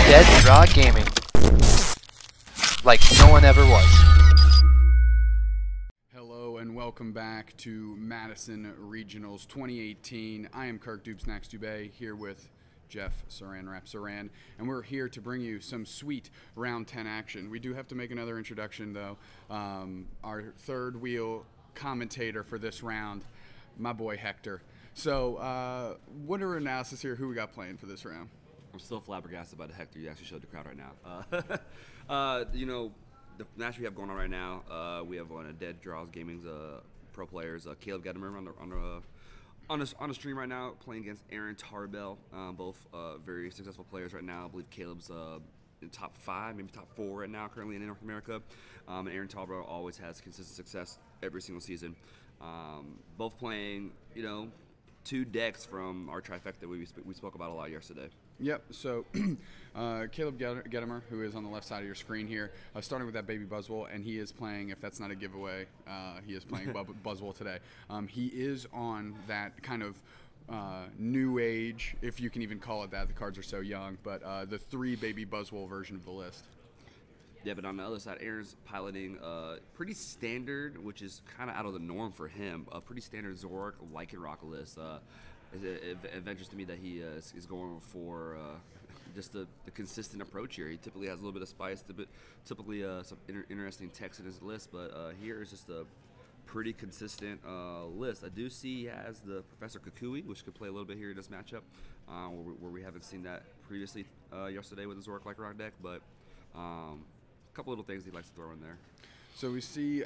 Dead Draw Gaming. Like no one ever was. Hello and welcome back to Madison Regionals 2018. I am Kirk Dubesnacks Dubé here with Jeff Saran Rap Saran, and we're here to bring you some sweet round 10 action. We do have to make another introduction though. Our third wheel commentator for this round, my boy Hector. So what are our analysis here? Who we got playing for this round? I'm still flabbergasted by the Hector you actually showed the crowd right now. You know, the match we have going on right now, we have one of Dead Draws Gaming's pro players, Caleb Gedemer on the stream right now, playing against Aaron Tarbell. Both very successful players right now. I believe Caleb's in top 5, maybe top 4 right now, currently in North America. And Aaron Tarbell always has consistent success every single season. Both playing, you know, 2 decks from our trifecta we spoke about a lot yesterday. Yep, so Caleb Gedemer, who is on the left side of your screen here, starting with that Baby Buzzwole, and he is playing, if that's not a giveaway, he is playing Buzzwole today. He is on that kind of new age, if you can even call it that, the cards are so young, but the 3 Baby Buzzwole version of the list. Yeah, but on the other side, Aaron's piloting pretty standard, which is kind of out of the norm for him, a pretty standard Zoroark Lycanroc list. It ventures to me that he is going for just the consistent approach here. He typically has a little bit of spice, typically some interesting text in his list, but here is just a pretty consistent list. I do see he has the Professor Kukui, which could play a little bit here in this matchup, where we haven't seen that previously yesterday with the Zoroark Lycanroc deck, but a couple little things he likes to throw in there. So we see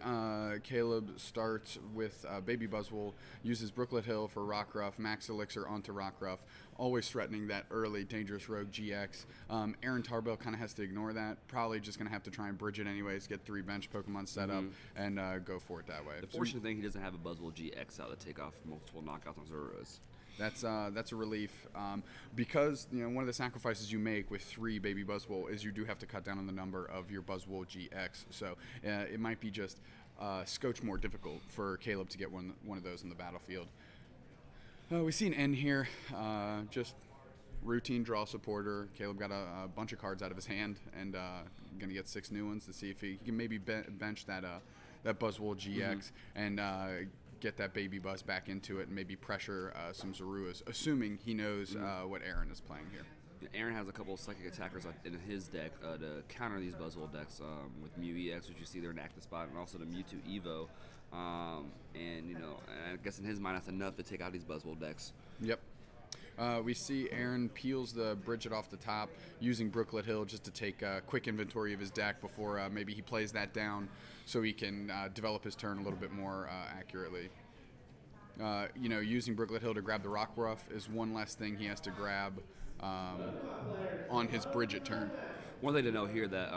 Caleb starts with Baby Buzzwole, uses Brooklet Hill for Rockruff, Max Elixir onto Rockruff, always threatening that early Dangerous Rogue GX. Aaron Tarbell kind of has to ignore that, probably just going to have to try and bridge it anyways, get 3 bench Pokemon set up, and go for it that way. The fortunate thing, he doesn't have a Buzzwole GX out to take off multiple knockouts on Zoros. That's a relief because you know one of the sacrifices you make with 3 Baby Buzzwole is you do have to cut down on the number of your Buzzwole GX. So it might be just scotch more difficult for Caleb to get one of those in the battlefield. We see an N here, just routine draw supporter. Caleb got a bunch of cards out of his hand and gonna get 6 new ones to see if he can maybe bench that Buzzwole GX and get that Baby Buzz back into it and maybe pressure some Zoruas, assuming he knows what Aaron is playing here. Aaron has a couple of Psychic Attackers in his deck to counter these Buzzwole decks with Mew EX, which you see there in the active spot, and also the Mewtwo Evo. And, you know, I guess in his mind that's enough to take out these Buzzwole decks. Yep. We see Aaron peels the Bridget off the top, using Brooklet Hill just to take a quick inventory of his deck before maybe he plays that down so he can develop his turn a little bit more accurately. You know, using Brooklet Hill to grab the Rockruff is one less thing he has to grab on his Bridget turn. One thing to know here that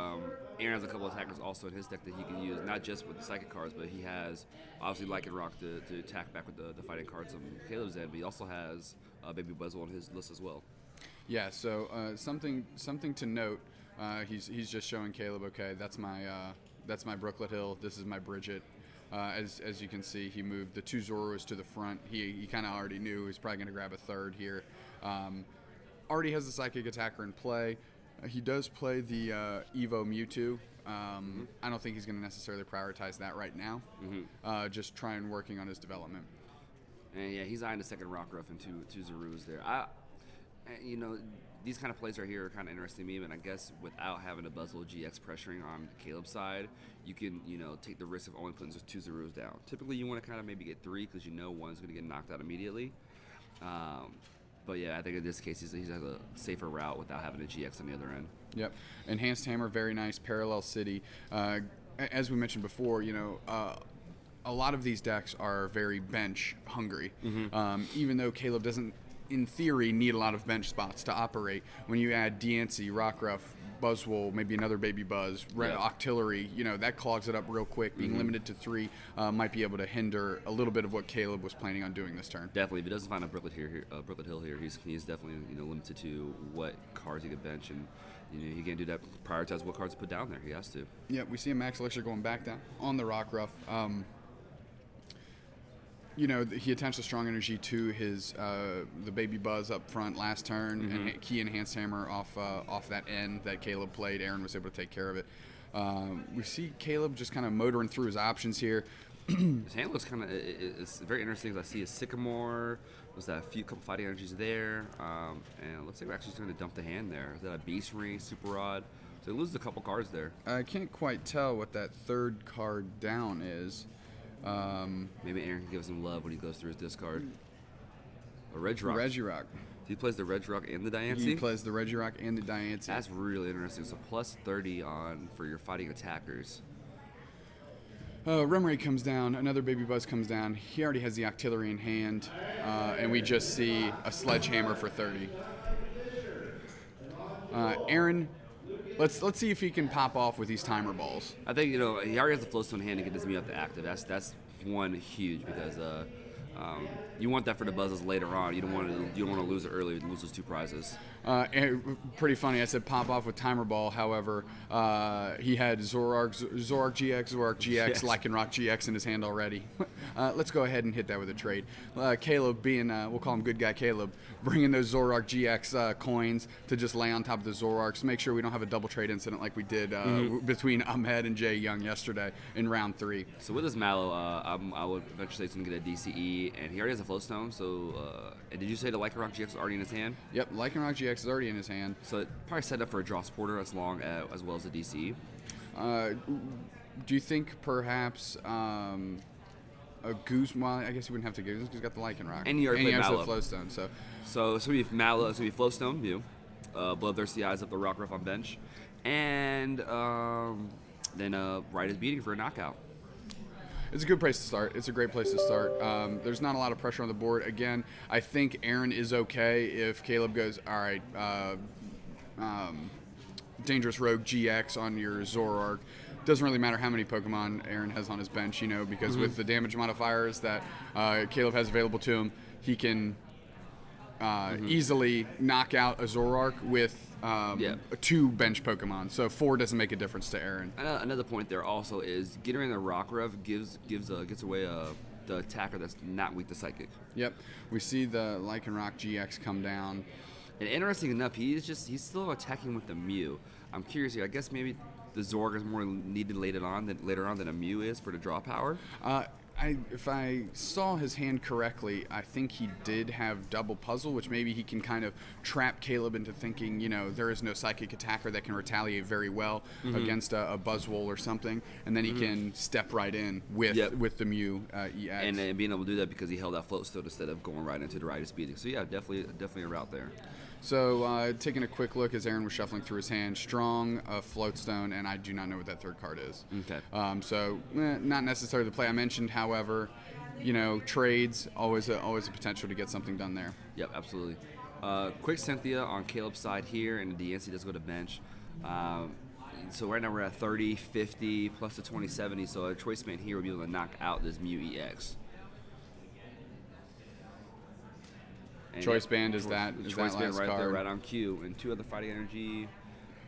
Aaron has a couple of attackers also in his deck that he can use, not just with the Psychic cards, but he has obviously Lycanroc to attack back with the fighting cards on Caleb's end, but he also has Baby Buzzwole on his list as well. Yeah, so something to note, he's just showing Caleb, okay, that's my Brooklet Hill, this is my Bridget. As you can see, he moved the 2 Zoros to the front. He kind of already knew he's probably going to grab a 3rd here. Already has the Psychic Attacker in play. He does play the Evo Mewtwo. I don't think he's going to necessarily prioritize that right now. Just try and working on his development. And yeah, he's eyeing the 2nd Rockruff and 2 Zorus there. You know, these kind of plays right here are kind of interesting to me, but I guess without having a Buzzwole GX pressuring on Caleb's side, you can, you know, take the risk of only putting just 2 Zorus down. Typically, you want to kind of maybe get 3 because you know one's going to get knocked out immediately. But yeah, I think in this case, he has a safer route without having a GX on the other end. Yep. Enhanced Hammer, very nice. Parallel City. As we mentioned before, you know, a lot of these decks are very bench hungry. Even though Caleb doesn't, in theory, need a lot of bench spots to operate. When you add Diancie, Rockruff, Buzzwole, maybe another Baby Buzz, Octillery, you know, that clogs it up real quick. Being limited to 3 might be able to hinder a little bit of what Caleb was planning on doing this turn. Definitely, if he doesn't find a Brooklet Hill here, he's definitely, you know, limited to what cards he can bench, and you know, he can't do that. Prioritize what cards to put down there. He has to. Yeah, we see a Max Elixir going back down on the Rockruff. you know, he attached a strong energy to his the baby buzz up front last turn, and key enhanced hammer off that end that Caleb played. Aaron was able to take care of it. We see Caleb just kind of motoring through his options here. His hand looks kind of, it's very interesting. I see a Sycamore. Was that a couple fighting energies there? And it looks like we're actually going to dump the hand there. Is that a Beast Ring, Super Rod? So he loses a couple cards there. I can't quite tell what that third card down is. Maybe Aaron can give us some love when he goes through his discard. A Regirock. Regirock. He plays the Regirock and the Diancie? He plays the Regirock and the Diancie. That's really interesting. So plus 30 for your fighting attackers. Remoraid comes down, another Baby Buzz comes down. He already has the Octillery in hand, and we just see a Sledgehammer for 30. Aaron, let's see if he can pop off with these timer balls. I think, you know, he already has the Flowstone hand to get this Mew up to active. That's one huge, because you want that for the buzzes later on. You don't want to lose it early and lose those 2 prizes. Pretty funny. I said pop off with timer ball. However, he had Zoroark GX, Zoroark GX, Yes. Lycanroc GX in his hand already. Let's go ahead and hit that with a trade. Caleb being, we'll call him good guy Caleb, bringing those Zoroark GX coins to just lay on top of the Zoroarks. Make sure we don't have a double trade incident like we did between Ahmed and Jay Young yesterday in round 3. So with this Mallow, I would venture to say he's going to get a DCE, and he already has a Flowstone. So, and did you say the Lycanroc GX is already in his hand? Yep, Lycanroc GX is already in his hand. So it probably set up for a draw supporter as well as a DCE. Do you think perhaps a Goose? Well, I guess you wouldn't have to Goose because he's got the Lycanroc. And he already played also Mallow. the Flowstone. So we have Mallow, so we have Flowstone Mew, Bloodthirsty Eyes up the Rockruff on bench, and then Ride is beating for a knockout. It's a good place to start. It's a great place to start. There's not a lot of pressure on the board. Again, I think Aaron is okay if Caleb goes, all right, Dangerous Rogue GX on your Zoroark. Doesn't really matter how many Pokemon Aaron has on his bench, you know, because with the damage modifiers that Caleb has available to him, he can easily knock out a Zoroark with 2 bench Pokemon. So 4 doesn't make a difference to Aaron. Another point there also is Gedemer the Rockruff gets away the attacker that's not weak to Psychic. Yep, we see the Lycanroc GX come down. And interesting enough, he's still attacking with the Mew. I'm curious here. I guess maybe the Zorg is more needed later on than a Mew is for the draw power. If I saw his hand correctly, I think he did have double puzzle, which maybe he can kind of trap Caleb into thinking, you know, there is no psychic attacker that can retaliate very well against a Buzzwole or something, and then he can step right in with the Mew EX. And being able to do that because he held that Floatstone instead of going right into the Ride Speeding. So yeah, definitely a route there. So taking a quick look as Aaron was shuffling through his hand, Strong, Floatstone, and I do not know what that third card is. Okay. So not necessarily the play I mentioned. However, you know, trades always a potential to get something done there. Yep, absolutely. Quick Cynthia on Caleb's side here, and the DNC does go to bench. So right now we're at 30, 50, plus the 2070. So a Choice Band here will be able to knock out this Mew EX. And Choice Band is that Choice Band last right card. there, right on cue, and 2 other Fighting Energy,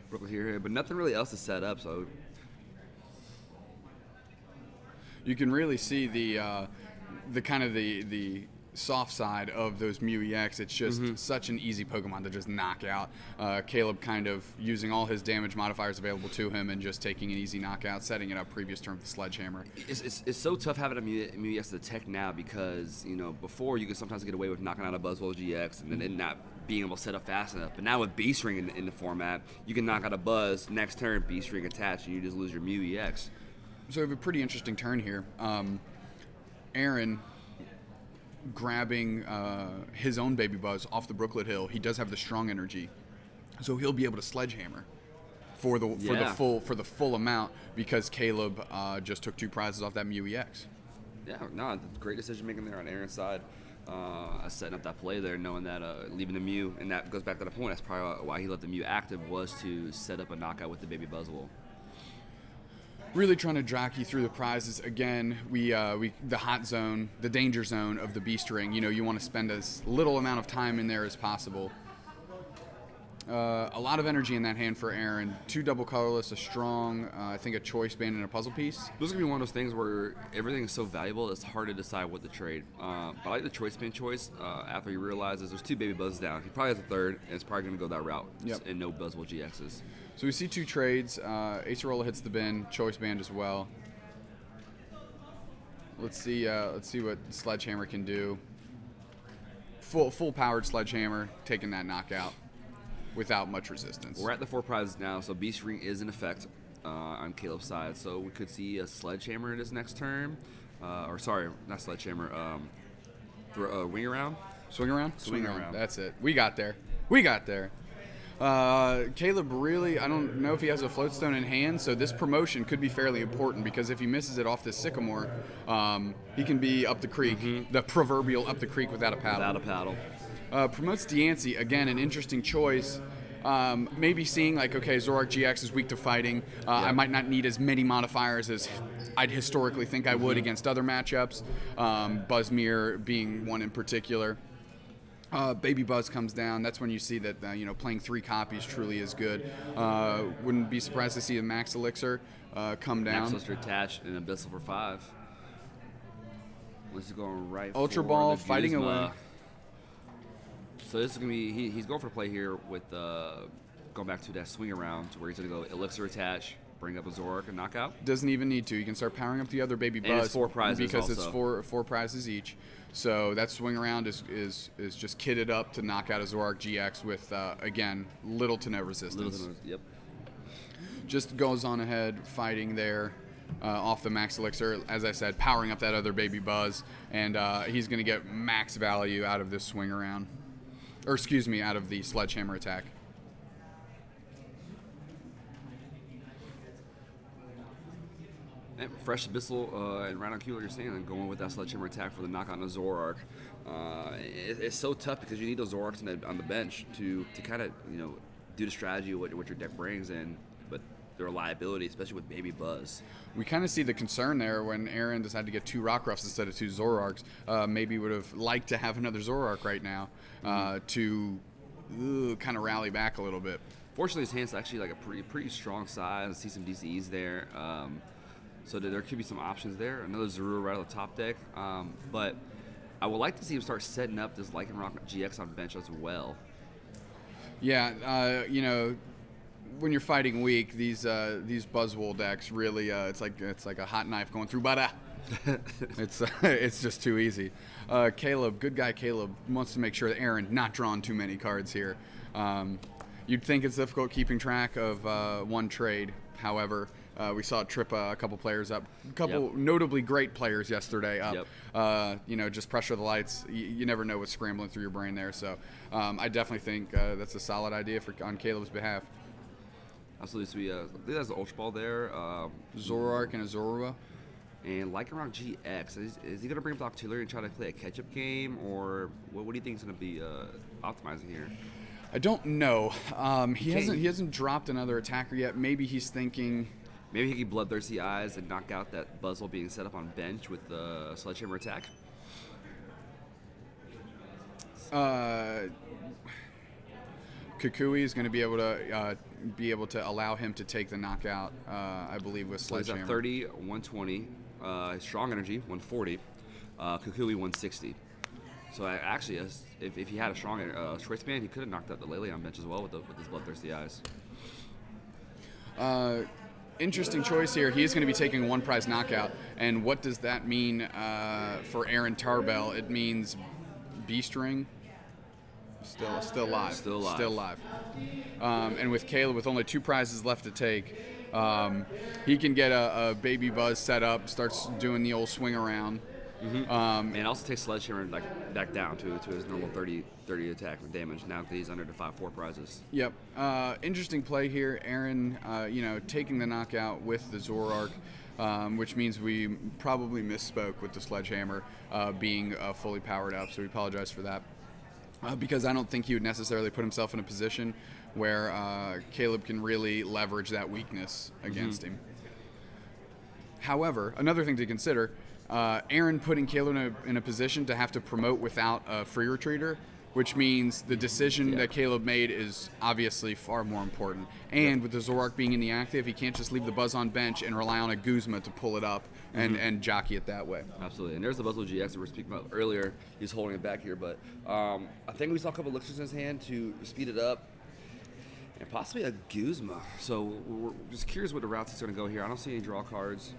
Brooklyn here, but nothing really else is set up. So you can really see the kind of the soft side of those Mew EX. It's just such an easy Pokemon to just knock out. Caleb kind of using all his damage modifiers available to him and just taking an easy knockout, setting it up previous turn with the Sledgehammer. It's so tough having a Mew EX to tech now because, you know, before you could sometimes get away with knocking out a Buzzwole GX and then it not being able to set up fast enough. But now with Beast Ring in the format, you can knock out a Buzz, next turn Beast Ring attached, and you just lose your Mew EX. So we have a pretty interesting turn here. Aaron grabbing his own Baby Buzz off the Brooklet Hill. He does have the strong energy, so he'll be able to Sledgehammer for the full amount because Caleb just took 2 prizes off that Mew EX. Yeah, no, great decision making there on Aaron's side. Setting up that play there, knowing that leaving the Mew, and that goes back to the point. That's probably why he left the Mew active, was to set up a knockout with the Baby Buzzwole. Really trying to jockey through the prizes. Again, we the hot zone, the danger zone of the Beast Ring. You know, you want to spend as little amount of time in there as possible. A lot of energy in that hand for Aaron. 2 double colorless, a strong, I think a choice band and a puzzle piece. This is going to be one of those things where everything is so valuable, it's hard to decide what to trade. But I like the choice band choice after he realizes there's 2 baby buzzes down. He probably has a third, and it's probably going to go that route. Yep. And no Buzzwole GXs. So we see 2 trades. Acerola hits the bin, choice band as well. Let's see what Sledgehammer can do. Full powered Sledgehammer, taking that knockout without much resistance. We're at the 4 prizes now, so Beast Ring is in effect on Caleb's side. So we could see a Sledgehammer in his next turn. Or sorry, not Sledgehammer. Wing around? Swing around? Swing around. That's it. We got there. Caleb really, I don't know if he has a floatstone in hand, so this promotion could be fairly important because if he misses it off this Sycamore, he can be up the creek, the proverbial up the creek without a paddle. Without a paddle. Promotes Diancie, again, an interesting choice. Maybe seeing like, okay, Zoroark GX is weak to fighting. I might not need as many modifiers as I'd historically think I would against other matchups. Buzzmere being one in particular. Baby Buzz comes down. That's when you see that playing 3 copies truly is good. Wouldn't be surprised to see a Max Elixir come down. Max Elixir attached and Abyssal for 5. This is going right. Ultra for Ball the fighting Guzma. away. So this is gonna be he's going for the play here with going back to that swing around to where he's gonna go Elixir attach, bring up a Zoroark and knockout. Doesn't even need to. You can start powering up the other Baby Buzz. And it's 4 prizes because also. it's four prizes each. So that swing around is just kitted up to knock out a Zoroark GX with again little to no resistance. Yep. Just goes on ahead fighting there off the Max Elixir. As I said, powering up that other Baby Buzz, and he's going to get max value out of this swing around. Or excuse me, out of the Sledgehammer attack. And fresh Abyssal and right on cue what you're saying, and going with that Sledgehammer attack for the knock on the Zoroark. It's so tough because you need those Zoroarks on the bench to kind of do the strategy of what your deck brings in, but their reliability, especially with Baby Buzz. We kind of see the concern there when Aaron decided to get 2 Rockruffs instead of 2 Zoroarks. Maybe would have liked to have another Zoroark right now to kind of rally back a little bit. Fortunately, his hand's actually like a pretty strong size. I see some DCEs there. So there could be some options there. Another Zorua right on the top deck. But I would like to see him start setting up this Lycanroc GX on bench as well. Yeah, when you're fighting weak, these Buzzwole decks really it's like a hot knife going through butter. It's just too easy. Caleb, good guy Caleb, wants to make sure that Aaron not drawing too many cards here. You'd think it's difficult keeping track of one trade. However, we saw it trip a couple players up, a couple notably great players yesterday up. Just pressure the lights. You never know what's scrambling through your brain there. So I definitely think that's a solid idea on Caleb's behalf. Absolutely. So I think that's the Ultra Ball there. Zoroark and a Zorua. And Lycanroc GX, is he going to bring up Octillery and try to play a catch-up game, or what do you think is going to be optimizing here? I don't know. He hasn't dropped another attacker yet. Maybe he's thinking. Maybe he can Bloodthirsty Eyes and knock out that Buzzwole being set up on bench with the Sledgehammer attack. Kukui is going to be able to allow him to take the knockout. I believe with Sledgehammer. He's at 30, 120. Strong Energy 140. Kukui 160. So actually, if he had a strong choice band, he could have knocked out the Lele on bench as well with his Bloodthirsty Eyes. Interesting choice here. He is going to be taking 1 prize knockout. And what does that mean for Aaron Tarbell? It means Beast Ring. Still live. And with Caleb, with only 2 prizes left to take, he can get a Baby Buzz set up, starts doing the old swing around. And also takes Sledgehammer back down to his normal 30 attack with damage now that he's under the 5-4 prizes. Yep. Interesting play here. Aaron, taking the knockout with the Zoroark, which means we probably misspoke with the Sledgehammer being fully powered up, so we apologize for that. Because I don't think he would necessarily put himself in a position where Caleb can really leverage that weakness against him. However, another thing to consider, Aaron putting Caleb in a position to have to promote without a free retreater which means the decision that Caleb made is obviously far more important. And with the Zoroark being in the active, he can't just leave the Buzz on bench and rely on a Guzma to pull it up and jockey it that way. Absolutely. And there's the Buzzwole GX that we were speaking about earlier. He's holding it back here, but I think we saw a couple elixirs in his hand to speed it up. And possibly a Guzma. So we're just curious what the routes he's going to go here. I don't see any draw cards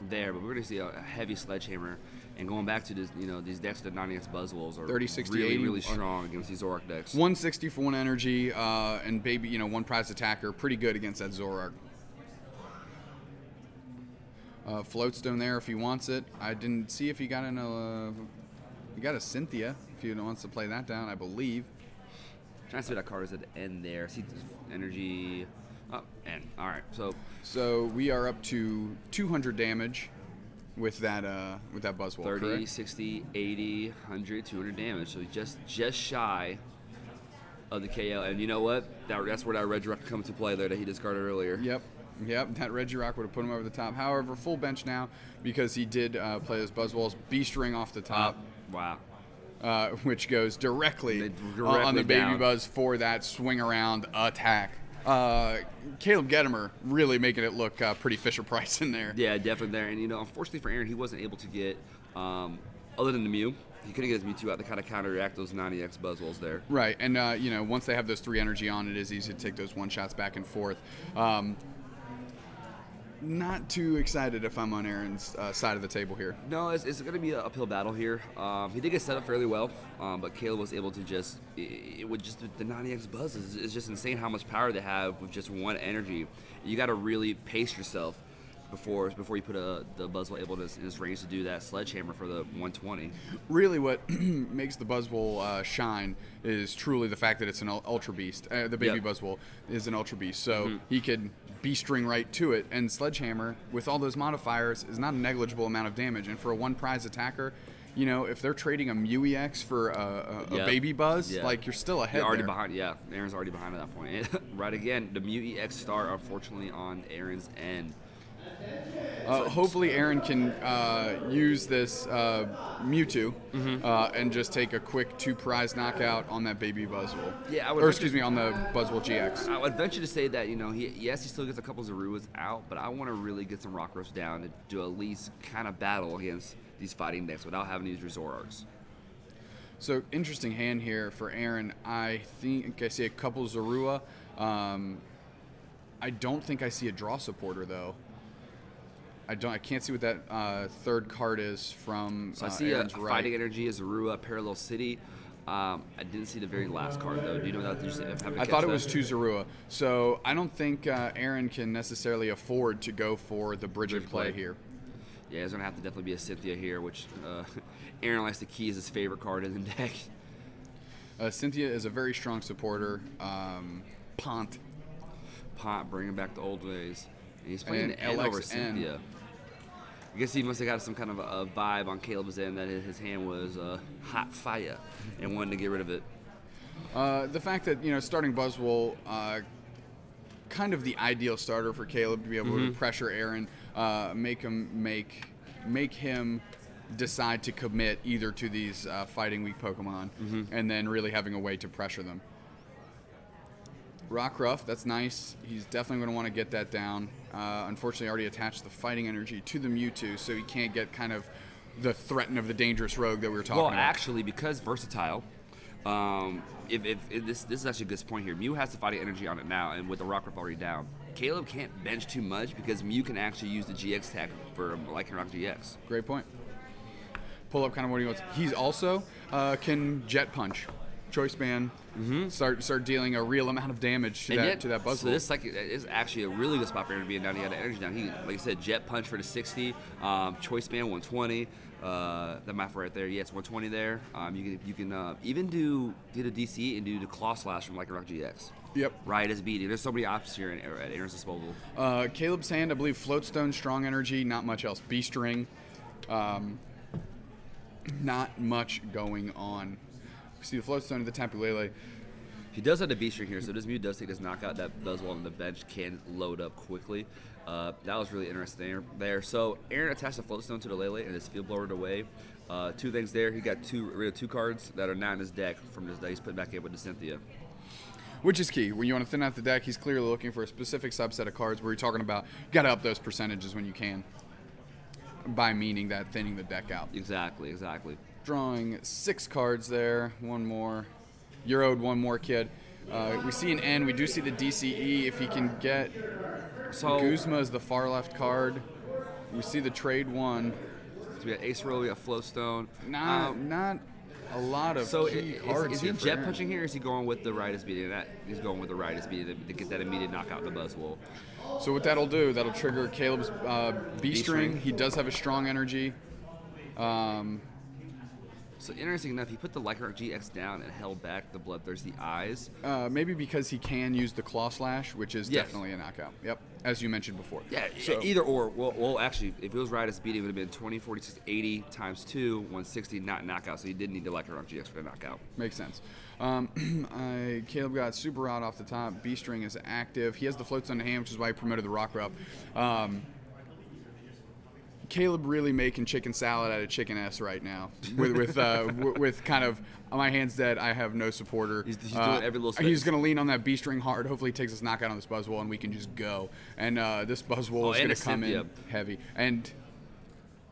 there, but we're going to see a heavy Sledgehammer. And going back to this, these decks that 90X Buzzwoles are 30, 60, really, 80, really strong against these Zoroark decks. 160 for 1 energy, and baby, one prize attacker, pretty good against that Zoroark. Floatstone there if he wants it. I didn't see if he got he got a Cynthia if he wants to play that down, I believe. Trying to see what that card is at the end there. See energy. Oh, end. All right. So we are up to 200 damage with that Buzzwole. 30, correct? 60, 80, 100, 200 damage. So just shy of the KO. And you know what? That's where that Regirock comes to play there that he discarded earlier. Yep. That Regirock would have put him over the top. However, full bench now because he did play those Buzzwoles. Beast Ring off the top. Wow. Which goes directly on the down. Baby Buzz for that swing around attack. Caleb Gedemer really making it look pretty Fisher-Price in there. Yeah, definitely there. And, unfortunately for Aaron, he wasn't able to get, other than the Mew, he couldn't get his Mewtwo out to kind of counteract those 90X Buzzwoles there. Right, and, once they have those 3 energy on, it is easy to take those one-shots back and forth. Not too excited if I'm on Aaron's side of the table here. No, it's going to be an uphill battle here. He did get set up fairly well, but Caleb was able to with just the 90X Buzz is just insane how much power they have with just 1 energy. You got to really pace yourself before you put the Buzzwole able to in his range to do that Sledgehammer for the 120. Really, what makes the Buzzwole shine is truly the fact that it's an Ultra Beast. The Baby Buzzwole is an Ultra Beast, so he could Beast Ring right to it. And Sledgehammer, with all those modifiers, is not a negligible amount of damage. And for a 1 prize attacker, if they're trading a Mew EX for a Baby Buzz, like you're still ahead. You're already there. behind. Yeah, Aaron's already behind at that point. Right again, the Mew EX star, unfortunately, on Aaron's end. Hopefully Aaron can use this Mewtwo and just take a quick 2 prize knockout on that Baby Buzzwole. Yeah, on the Buzzwole GX. I would venture to say that he still gets a couple Zaruas out, but I want to really get some Rockruffs down to do at least kind of battle against these fighting decks without having to use Zoroarks. So interesting hand here for Aaron. I think I see a couple Zorua. I don't think I see a draw supporter though. I can't see what that 3rd card is from. So I see Aaron's a right. Fighting Energy, a Zorua, Parallel City. I didn't see the very last card though. Do you know that? I thought it was 2 Zorua. So I don't think Aaron can necessarily afford to go for the bridge play here. Yeah, there's gonna have to definitely be a Cynthia here, which Aaron likes to key as his favorite card in the deck. Cynthia is a very strong supporter. Pont, bringing back the old ways. And he's playing and N over LXN. Cynthia. I guess he must have got some kind of a vibe on Caleb's end that his hand was hot fire and wanted to get rid of it. The fact that starting Buzzwole, kind of the ideal starter for Caleb to be able to pressure Aaron, make him decide to commit either to these fighting weak Pokemon, and then really having a way to pressure them. Rockruff, that's nice. He's definitely going to want to get that down. Unfortunately, I already attached the fighting energy to the Mewtwo, so he can't get kind of the threat of the dangerous rogue that we were talking about. Well, actually, because versatile, this is actually a good point here. Mew has the fighting energy on it now, and with the Rockruff already down, Caleb can't bench too much because Mew can actually use the GX tag for Lycan Rock GX. Great point. Pull up kind of what he wants. He's also can Jet Punch. Choice Band, start dealing a real amount of damage to that Buzzwole. So this is actually a really good spot for him to be in down. He had the energy down. He, like I said, Jet Punch for the 60, Choice Band 120. That math right there. Yeah, it's 120 there. You can even do the DC and do the Claw Slash from Lycan Rock GX. Yep. Right as beating. There's so many options here at Aaron's disposal. Caleb's hand, I believe, Floatstone, Strong Energy, not much else. Beast Ring, not much going on. See the Floatstone and the Tapu Lele. He does have the Beast Ring here, so this Mew does take this knockout. That Buzzwole on the bench can load up quickly. That was really interesting there. So Aaron attached the Floatstone to the Lele and his Field Blowered away. Two things there. He got rid of two cards that are not in his deck from this that he's put back in with the Cynthia. Which is key. When you want to thin out the deck, he's clearly looking for a specific subset of cards where you're talking about got to up those percentages when you can. By meaning that thinning the deck out. Exactly. Drawing 6 cards there. One more. You're owed one more, kid. We see an N. We do see the DCE. If he can get Guzma as the far left card. We see the trade one. So we got Ace Roll, we got Flowstone. Not a lot of key cards. Is he jet punching here, or is he going with the right speed? He's going with the right speed to get that immediate knockout in the Buzzwole. So what that'll do, that'll trigger Caleb's B-String. He does have a strong energy. So interesting enough, he put the Lycanroc GX down and held back the Bloodthirsty Eyes. Maybe because he can use the Claw Slash, which is definitely a knockout. Yep, as you mentioned before. Yeah, so, either either or. Well, actually, if it was right as speed, it would have been 20, 46, 80 times 2, 160, not knockout. So he did need the Lycanroc GX for the knockout. Makes sense. Caleb got Super Rod off the top. B-String is active. He has the Floats on the hand, which is why he promoted the Rock Rub. Caleb really making chicken salad out of chicken S right now with kind of my hand's dead. I have no supporter. He's doing every little space. He's going to lean on that B string hard. Hopefully, he takes this knockout on this Buzzwole and we can just go. And this Buzzwole is going to come in heavy. And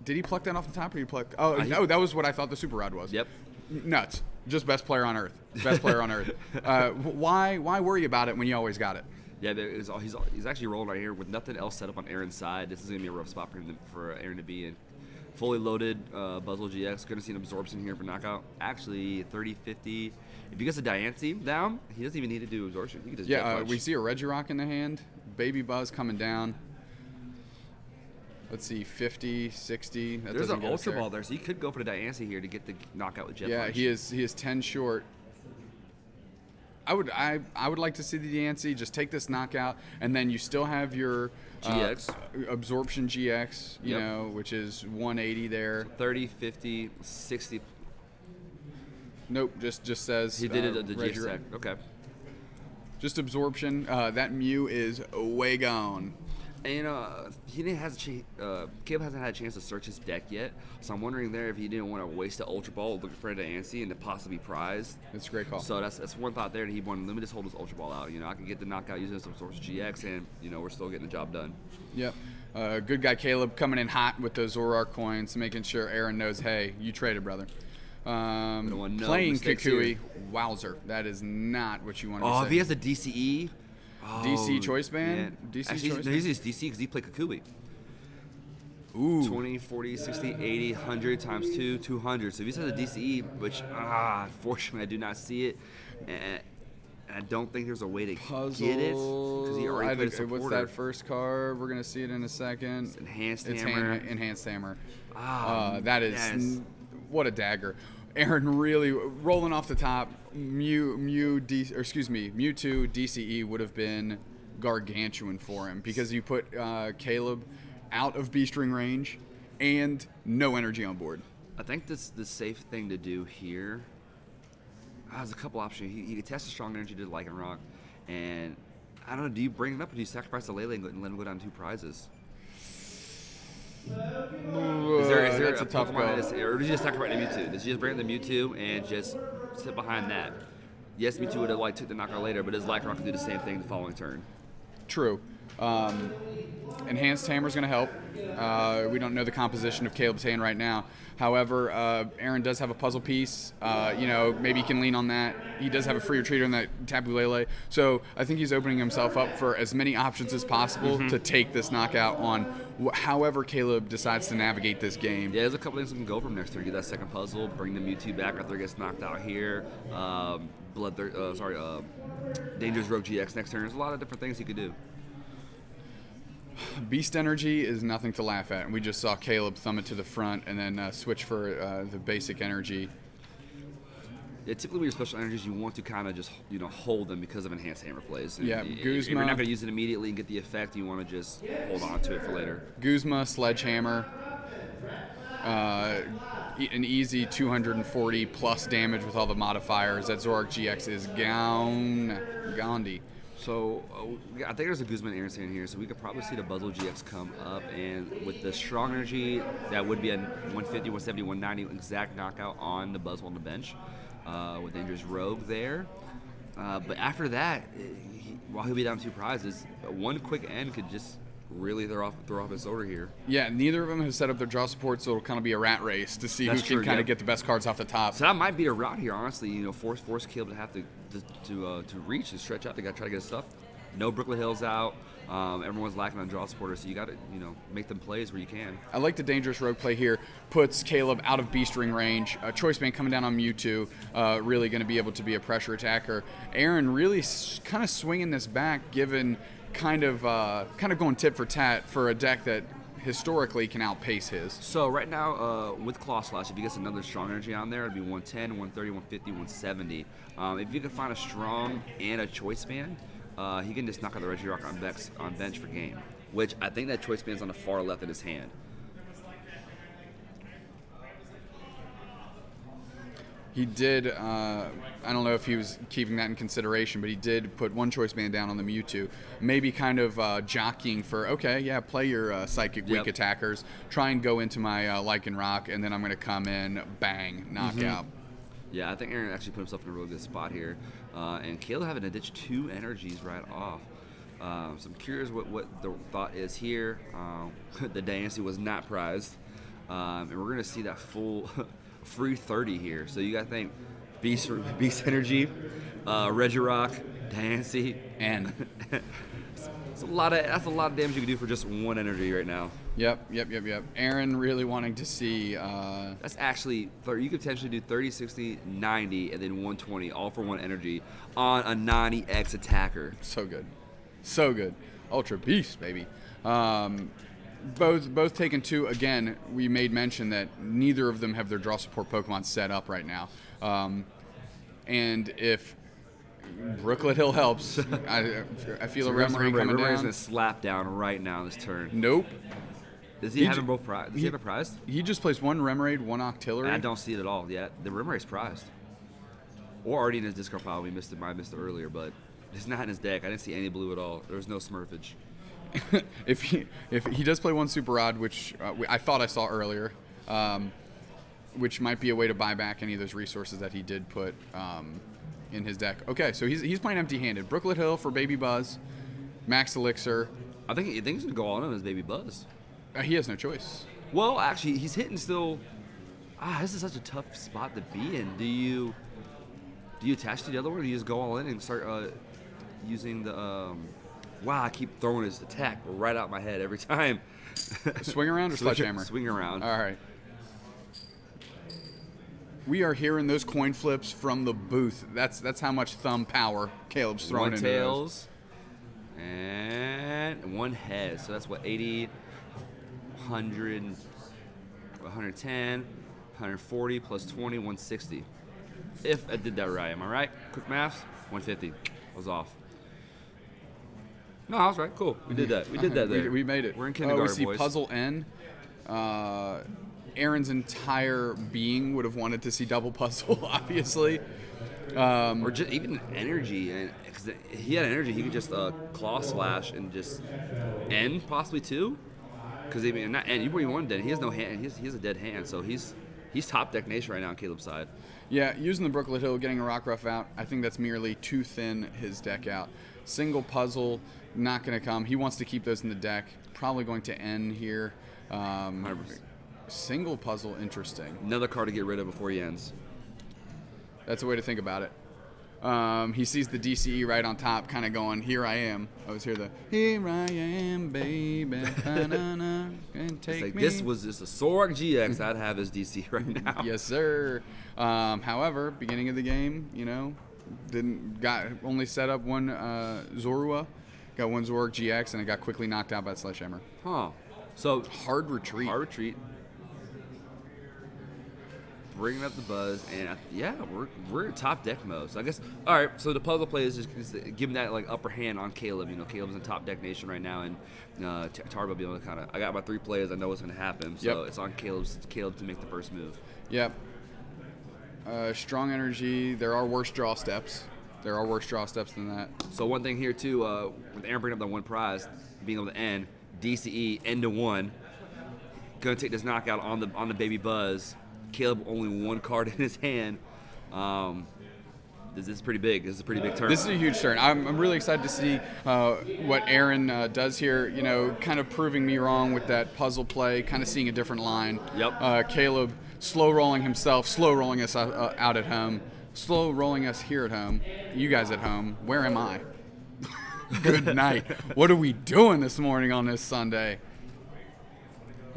did he pluck that off the top, or he pluck? Oh no, that was what I thought the Super Rod was. Yep. Nuts. Just best player on earth. Best player on earth. Why worry about it when you always got it? Yeah, he's actually rolling right here with nothing else set up on Aaron's side. This is going to be a rough spot for Aaron to be in. Fully loaded Buzzwole GX. Going to see an Absorption here for knockout. Actually, 30, 50. If he gets a Diancie down, he doesn't even need to do Absorption. He can just jet punch. We see a Regirock in the hand. Baby Buzz coming down. Let's see, 50, 60. There's an Ultra Ball there, so he could go for the Diancie here to get the knockout with jet punch. Yeah, he is 10 short. I would like to see the Diancie. Just take this knockout, and then you still have your GX Absorption GX, you know, which is 180 there. So 30, 50, 60. Nope, just says he did it at the GX deck. Okay. Just Absorption. That Mew is way gone. And Caleb hasn't had a chance to search his deck yet, so I'm wondering there if he didn't want to waste the Ultra Ball looking for an Diancie and to possibly prize. That's a great call. So that's one thought there that he wanted. Let me just hold his Ultra Ball out. You know, I can get the knockout using some Source GX, and you know we're still getting the job done. Yep. Good guy Caleb coming in hot with those Zoroark coins, making sure Aaron knows, hey, you traded, brother. Playing Kukui, wowzer. That is not what you want to say. Oh, if he has a DCE. DC Choice Band? DC Actually, Choice he's DC because he played Kukui. Ooh. 20, 40, 60, 80, 100 times 2, 200. So if he says a DCE, which, unfortunately, I do not see it. And I don't think there's a way to get it. Because he already played a supporter. What's that first card? We're going to see it in a second. It's Enhanced Hammer. Enhanced Hammer. That is, what a dagger. Aaron really rolling off the top. Mewtwo DCE would have been gargantuan for him because you put Caleb out of B-string range and no energy on board. I think the safe thing to do here. There's a couple options. He could test a strong energy to Lycanroc, and I don't know. Do you bring it up or do you sacrifice the Lele and let him go down 2 prizes? Is there a tough Pokemon or does he just sacrifice the Mewtwo? Does he just bring the Mewtwo and just sit behind that? Yes, Mewtwo would have took the knockout later, but does Lycanroc could do the same thing the following turn? True. Enhanced Hammer is going to help. We don't know the composition of Caleb's hand right now. However, Aaron does have a puzzle piece. Maybe he can lean on that. He does have a free retreater in that Tapu Lele. So I think he's opening himself up for as many options as possible to take this knockout on however Caleb decides to navigate this game. Yeah, there's a couple things that can go from next turn. Get that second puzzle, bring the Mewtwo back after it gets knocked out here. Dangerous Rogue GX next turn. There's a lot of different things he could do. Beast Energy is nothing to laugh at. We just saw Caleb thumb it to the front and then switch for the basic energy. Yeah, typically with your special energies, you want to kind of just hold them because of Enhanced Hammer plays. Yeah, Guzma. If you're not going to use it immediately and get the effect, you want to just hold on to it for later. Guzma, Sledgehammer, an easy 240 plus damage with all the modifiers. That Zoroark GX is Gandhi. So I think there's a Guzman Aaron in here, so we could probably see the Buzzle GX come up, and with the strong energy, that would be a 150, 170, 190 exact knockout on the Buzzle on the bench, with Dangerous Rogue there. But after that, while he'll be down 2 prizes, one quick end could just really throw off his order here. Yeah, neither of them have set up their draw support, so it'll kind of be a rat race to see That's who true, can kind yeah. of get the best cards off the top. So that might be a route here, honestly. You know, force Caleb to have to reach and stretch out. They got to try to get his stuff. No Brooklyn Hills out. Everyone's lacking on draw supporters, so you got to make them plays where you can. I like the Dangerous Rogue play here. Puts Caleb out of Beast Ring range. Choice Band coming down on Mewtwo, really going to be able to be a pressure attacker. Aaron really kind of swinging this back, given kind of going tit for tat for a deck that historically can outpace his. So right now, with Claw Slash, if he gets another strong energy on there, it'd be 110, 130, 150, 170. If you can find a strong and a Choice Band, he can just knock out the Regirock on bench for game, which I think that Choice Band's on the far left of his hand. He did, I don't know if he was keeping that in consideration, but he did put one Choice Band down on the Mewtwo. Maybe kind of jockeying for, okay, yeah, play your Psychic weak attackers, try and go into my Lycanroc, and then I'm going to come in, bang, knockout. Yeah, I think Aaron actually put himself in a really good spot here. And Caleb having to ditch 2 energies right off. So I'm curious what the thought is here. The Dancey was not prized. And we're going to see that full free 30 here. So you got to think Beast Energy, Regirock, Dancey, and that's a lot of damage you can do for just 1 energy right now. Yep. Aaron really wanting to see. That's actually, you could potentially do 30, 60, 90, and then 120, all for 1 energy on a 90x attacker. So good. Ultra Beast, baby. Both taken 2. Again, we made mention that neither of them have their draw support Pokemon set up right now. And if Brooklet Hill helps, I feel a Remoraid coming down. Remoraid's going to slap down right now this turn. Nope. Does he have them both prized? Does he have it prized? He just placed 1 Remoraid, 1 Octillery. I don't see it at all yet. The Remoraid's prized. Or already in his discard pile. I missed it earlier, but it's not in his deck. I didn't see any blue at all. There was no Smurfage. if he does play 1 Super Odd, which I thought I saw earlier, which might be a way to buy back any of those resources that he did put in his deck. Okay, so he's playing empty-handed. Brooklet Hill for Baby Buzz, Max Elixir. I think he's going to go all in on his Baby Buzz. He has no choice. Well, actually, he's hitting still. This is such a tough spot to be in. Do you attach to the other one, or do you just go all in and start using the? Wow, I keep throwing his attack right out my head every time. Swing around or Sledgehammer? Swing around. All right. We are hearing those coin flips from the booth. That's how much thumb power Caleb's throwing into tails and 1 head. So that's what, 80, 100, 110, 140 plus 20, 160. If I did that right, am I right? Quick maths, 150. I was off. No, I was right. Cool. We did that. We did that there. We made it. We're in kindergarten, we see boys. Puzzle N. Aaron's entire being would have wanted to see double puzzle, obviously. Or just even energy, and because he had energy, he could just claw slash and just end possibly 2. Because not end. You already wanted dead. He has no hand. He has a dead hand, so he's top deck nation right now on Caleb's side. Yeah, using the Brooklet Hill, getting a Rockruff out. I think that's merely to thin his deck out. Single puzzle, not going to come. He wants to keep those in the deck. Probably going to end here. 100%. Single puzzle, interesting. Another card to get rid of before he ends. That's a way to think about it. He sees the DCE right on top, kind of going, here I am. I was here here I am, baby, and take Like, me. this was just a Zoroark GX, I'd have his DC right now. Yes, sir. However, beginning of the game, only set up 1 Zorua, got 1 Zoroark GX, and it got quickly knocked out by Sledgehammer. Huh. So, Hard retreat. Bringing up the Buzz, and we're in top deck mode. So I guess, all right. So the puzzle play is just giving that like upper hand on Caleb. Caleb's in top deck nation right now, and Tarbell be able to kind of. I got my 3 players. I know what's going to happen. So it's on Caleb to make the first move. Yep. Strong energy. There are worse draw steps. There are worse draw steps than that. So one thing here too, with Aaron bringing up that one prize, being able to end DCE end to 1, gonna take this knockout on the Baby Buzz. Caleb only 1 card in his hand. This is pretty big. This is a pretty big turn. This is a huge turn. I'm really excited to see what Aaron does here. You know, kind of proving me wrong with that puzzle play, kind of seeing a different line. Yep. Caleb slow rolling himself, slow rolling us out at home, slow rolling us here at home. You guys at home, where am I? Good night. What are we doing this morning on this Sunday?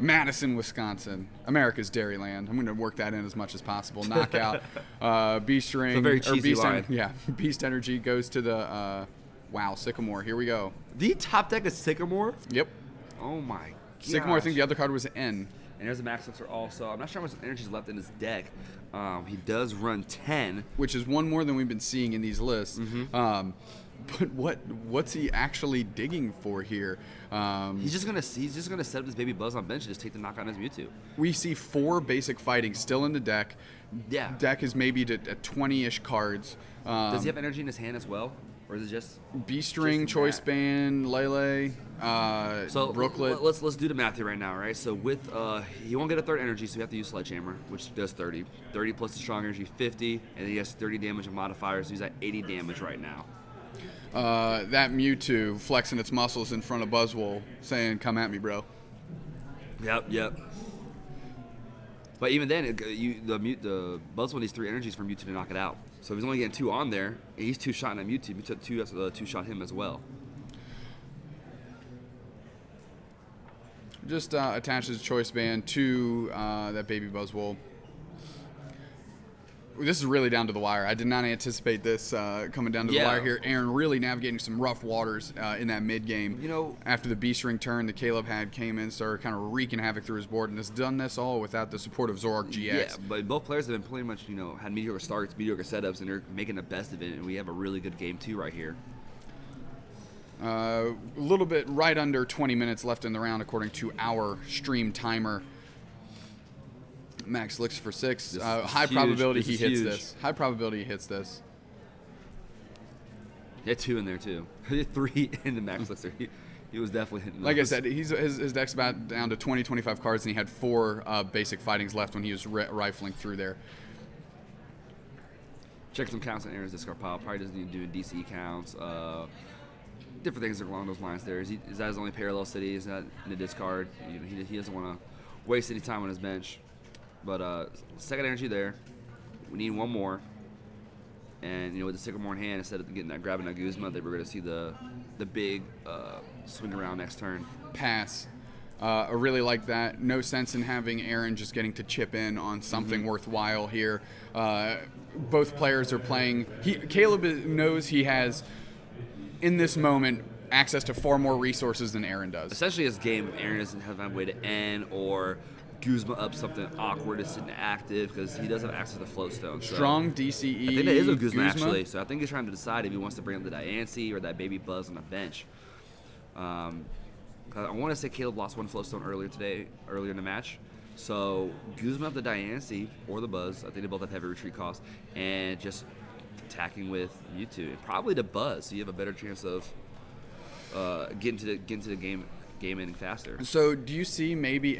Madison, Wisconsin, America's Dairyland. I'm going to work that in as much as possible. Knockout, Beast Ring, It's a very cheesy line. Beast Energy goes to the wow Sycamore. Here we go. The top deck is Sycamore. Yep. Oh my god. Sycamore. I think the other card was an N. And there's a Max Elixir also. I'm not sure how much energy is left in his deck. He does run 10, which is one more than we've been seeing in these lists. But what's he actually digging for here? He's just gonna set up this Baby Buzz on bench and just take the knockout on his Mewtwo. We see 4 basic fighting still in the deck. Yeah. Deck is maybe at 20-ish cards. Does he have energy in his hand as well, or is it just Beast Ring, Choice Band, Lele, Brooklet? Let's do the math here right now, right? So with he won't get a 3rd energy, so we have to use Sledgehammer, which does 30. 30 plus the strong energy, 50, and then he has 30 damage and modifiers, so he's at 80 damage right now. That Mewtwo flexing its muscles in front of Buzzwole, saying, "Come at me, bro." Yep. But even then, the Buzzwole needs 3 energies for Mewtwo to knock it out. So if he's only getting 2 on there, and he's 2-shotting at Mewtwo, Mewtwo has to 2-shot him as well. Just attaches Choice Band to that Baby Buzzwole. This is really down to the wire. I did not anticipate this coming down to the wire here. Aaron really navigating some rough waters in that mid game. You know, after the Beast Ring turn that Caleb came in, started kind of wreaking havoc through his board, and has done this all without the support of Zoroark GX. Yeah, but both players have been pretty much, had mediocre starts, mediocre setups, and they're making the best of it. And we have a really good game too right here. A little bit right under 20 minutes left in the round, according to our stream timer. Max Elixir for 6. High probability he hits this. High probability he hits this. He had 2 in there too. He had 3 in the Max Elixir. He was definitely hitting those. Like I said, his deck's about down to 20, 25 cards, and he had 4 basic fightings left when he was rifling through there. Check some counts on Aaron's discard pile. Probably doesn't need to do DCE counts. Different things along those lines there. Is that his only parallel city? Is that in the discard? He doesn't want to waste any time on his bench. But second energy there. We need 1 more. And with the Sycamore in hand, instead of grabbing that Guzma, they were going to see the big swing around next turn. Pass. I really like that. No sense in having Aaron just getting to chip in on something worthwhile here. Both players are playing. Caleb knows he has, in this moment, access to far more resources than Aaron does. Essentially, his game, if Aaron doesn't have a way to end or Guzma up something awkward is sitting active, because he does have access to Floatstone. So strong DCE. I think that is a Guzma actually. So I think he's trying to decide if he wants to bring up the Diancie or that Baby Buzz on the bench. I want to say Caleb lost 1 Floatstone earlier in the match. So Guzma up the Diancie or the Buzz. I think they both have heavy retreat costs, and just attacking with Mewtwo. And probably the Buzz, so you have a better chance of getting to the game ending faster. So do you see maybe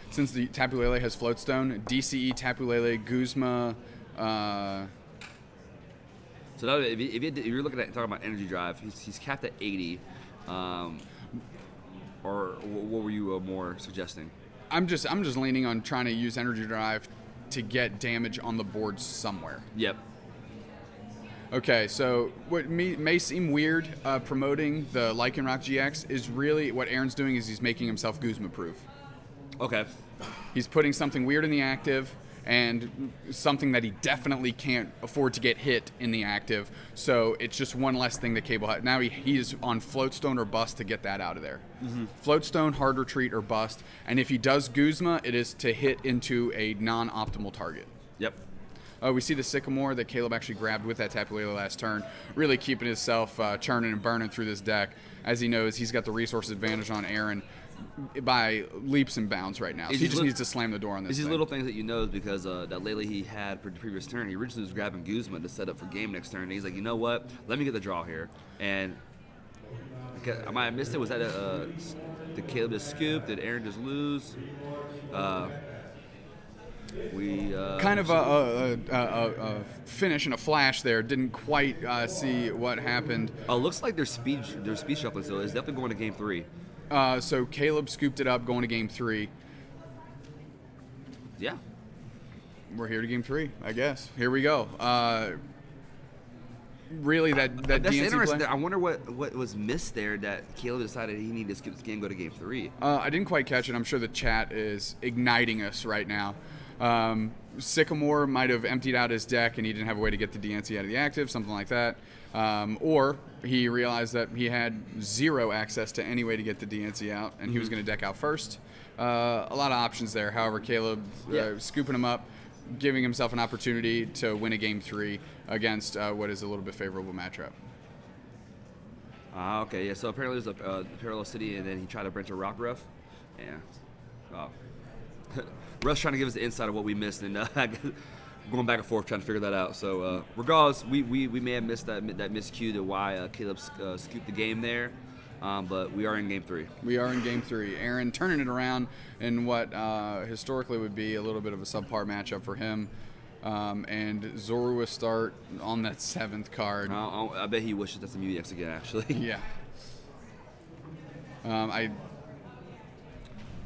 since the Tapu Lele has Floatstone, DCE, Tapu Lele, Guzma? So now if you're talking about energy drive, he's capped at 80. Or what were you more suggesting? I'm just leaning on trying to use energy drive to get damage on the board somewhere. Yep. Okay, so what may seem weird promoting the Lycanroc GX is really what Aaron's doing is he's making himself Guzma-proof. Okay. He's putting something weird in the active and something that he definitely can't afford to get hit in the active. So it's just one less thing that Cable has. Now he's on Floatstone or Bust to get that out of there. Floatstone, Hard Retreat, or Bust. And if he does Guzma, it is to hit into a non-optimal target. Yep. We see the Sycamore that Caleb actually grabbed with that Tapu Lele last turn, really keeping himself churning and burning through this deck. As he knows, he's got the resource advantage on Aaron. by leaps and bounds right now. So he just needs to slam the door on this. It's these thing. little things that you know because that lately he had for the previous turn. He originally was grabbing Guzma to set up for game next turn. And he's like, you know what? Let me get the draw here. And I might have missed it. Was that did Caleb just scoop? Did Aaron just lose? We kind of a finish and a flash there. Didn't quite see what happened. Oh, looks like there's speed shuffling, so it's definitely going to game 3. So Caleb scooped it up, going to game 3. Yeah. We're here to game 3, I guess. Here we go. Really, that that's DNC interesting. play? I wonder what was missed there that Caleb decided he needed to skip this game, go to game 3. I didn't quite catch it. I'm sure the chat is igniting us right now. Sycamore might have emptied out his deck and he didn't have a way to get the DNC out of the active, something like that. Or he realized that he had 0 access to any way to get the DNC out, and he was going to deck out first. A lot of options there. However, Caleb scooping him up, giving himself an opportunity to win a game 3 against what is a little bit favorable matchup. Okay, yeah. So apparently there's a Parallel City, and then he tried to branch a Rockruff. Yeah. Oh. Russ trying to give us the insight of what we missed, and going back and forth trying to figure that out. So regardless, we may have missed that miscue to why Caleb scooped the game there, but we are in game 3. We are in game 3. Aaron turning it around in what historically would be a little bit of a subpar matchup for him, and Zorua start on that 7th card. I bet he wishes that's a MUX again, actually. Yeah.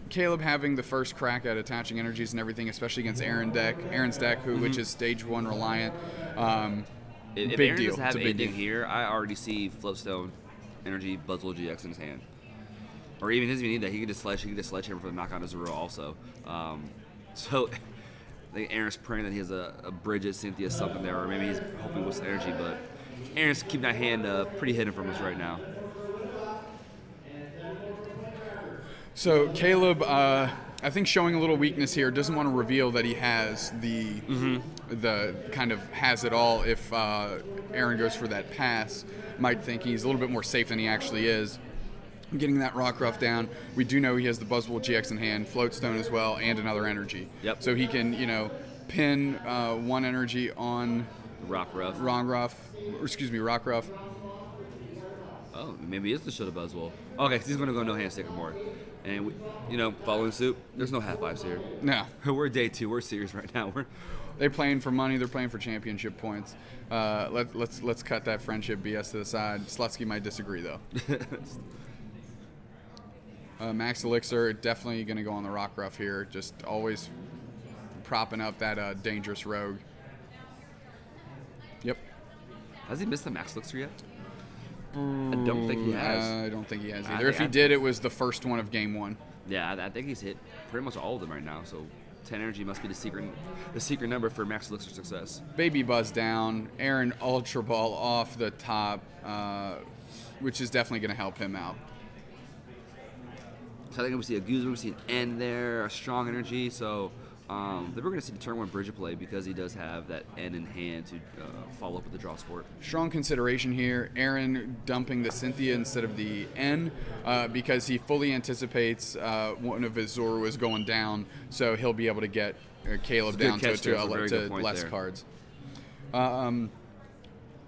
Caleb having the first crack at attaching energies and everything, especially against Aaron's deck, which is stage 1 reliant. If big Aaron deal. doesn't have It's a big anything deal. here, I already see Floatstone, Energy, Buzzwole GX in his hand. Or even doesn't even need that. He could just sledgehammer for the knockout as a rule also. So I think Aaron's praying that he has a Bridget, Cynthia, something there, or maybe he's hoping with some energy. But Aaron's keeping that hand pretty hidden from us right now. So Caleb, I think showing a little weakness here, doesn't want to reveal that he has the kind of has it all. If Aaron goes for that pass, might think he's a little bit more safe than he actually is. Getting that Rockruff down, we do know he has the Buzzwole GX in hand, Floatstone as well, and another energy. Yep. So he can, pin 1 energy on Rockruff. Rockruff. Oh, maybe it's the shoulda Buzzwole. Okay, 'cause he's going to go no hand Sycamore. And, following suit, there's no half-lives here. No. We're day 2. We're serious right now. They're playing for money. They're playing for championship points. Let's cut that friendship BS to the side. Slutsky might disagree, though. Max Elixir, definitely going to go on the Rockruff here. Just always propping up that dangerous rogue. Yep. Has he missed the Max Elixir yet? I don't think he has. I don't think he has either. If he did, it was the first one of game 1. Yeah, I think he's hit pretty much all of them right now. So 10 energy must be the secret number for Max Elixir success. Baby Buzz down. Aaron Ultra Ball off the top, which is definitely going to help him out. So I think we see a Guzman, we see an N there, a strong energy. So then we're going to see the turn 1 Bridget play because he does have that N in hand to follow up with the draw support. Strong consideration here. Aaron dumping the Cynthia instead of the N because he fully anticipates one of his Zoruas going down, so he'll be able to get Caleb down to less there. cards.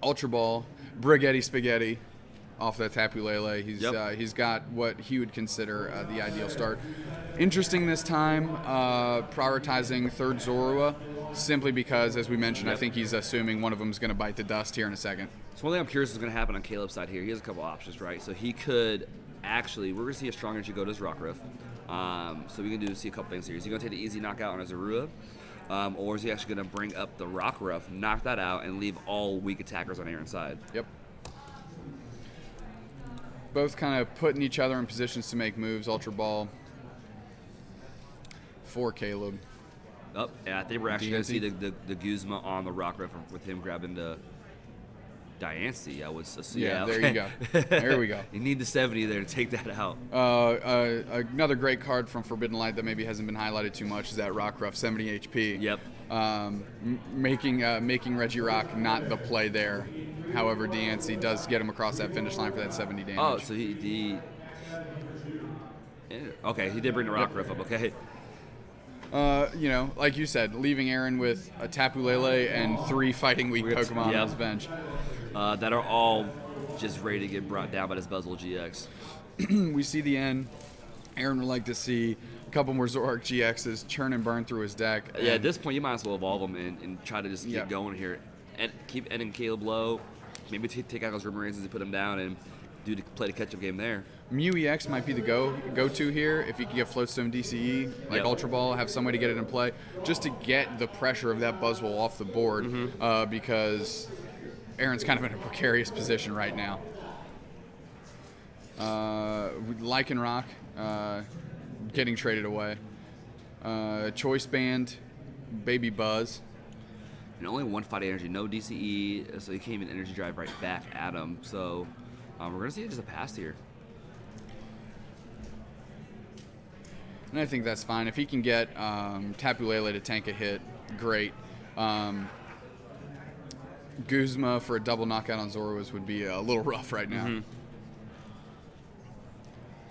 Ultra Ball, Brigetti Spaghetti off that Tapu Lele. He's got what he would consider the ideal start. Interesting this time, prioritizing 3rd Zorua, simply because, as we mentioned, I think he's assuming one of them is going to bite the dust here in a second. So one thing I'm curious is going to happen on Caleb's side here. He has a couple options, right? So he could actually, we're going to see a strong energy go to his Rockruff. So we can see a couple things here. Is he going to take the easy knockout on his Zorua? Or is he actually going to bring up the Rockruff, knock that out, and leave all weak attackers on Aaron's side? Yep. Both kind of putting each other in positions to make moves. Ultra Ball for Caleb. Oh, yeah, I think we're actually going to see the Guzma on the Rockruff with him grabbing the Diancie. I would assume. Yeah, okay. there you go. There we go. You need the 70 there to take that out. Another great card from Forbidden Light that maybe hasn't been highlighted too much is that Rockruff, 70 HP. Yep. Making Regirock not the play there. However, Diancie does get him across that finish line for that 70 damage. Oh, so he Okay, he did bring the Rockruff up. Okay. You know, like you said, leaving Aaron with a Tapu Lele and 3 fighting weak Pokemon on his bench. That are all just ready to get brought down by this Buzzwole GX. We see the end. Aaron would like to see a couple more Zoroark GXs churn and burn through his deck. Yeah, at this point, you might as well evolve them and try to just keep going here. And keep ending Caleb low. Maybe take out those Rimmeraces and put him down and play the catch-up game there. Mew EX might be the go-to here if you can get Floatstone DCE, like Ultra Ball, have some way to get it in play, just to get the pressure of that Buzzwole off the board, because Aaron's kind of in a precarious position right now. Lycanroc getting traded away. Choice Band, Baby Buzz. And only 1 fight energy, no DCE, so you can't even energy drive right back at him. So we're going to see just a pass here. And I think that's fine. If he can get Tapu Lele to tank a hit, great. Guzma for a double knockout on Zoroark would be a little rough right now.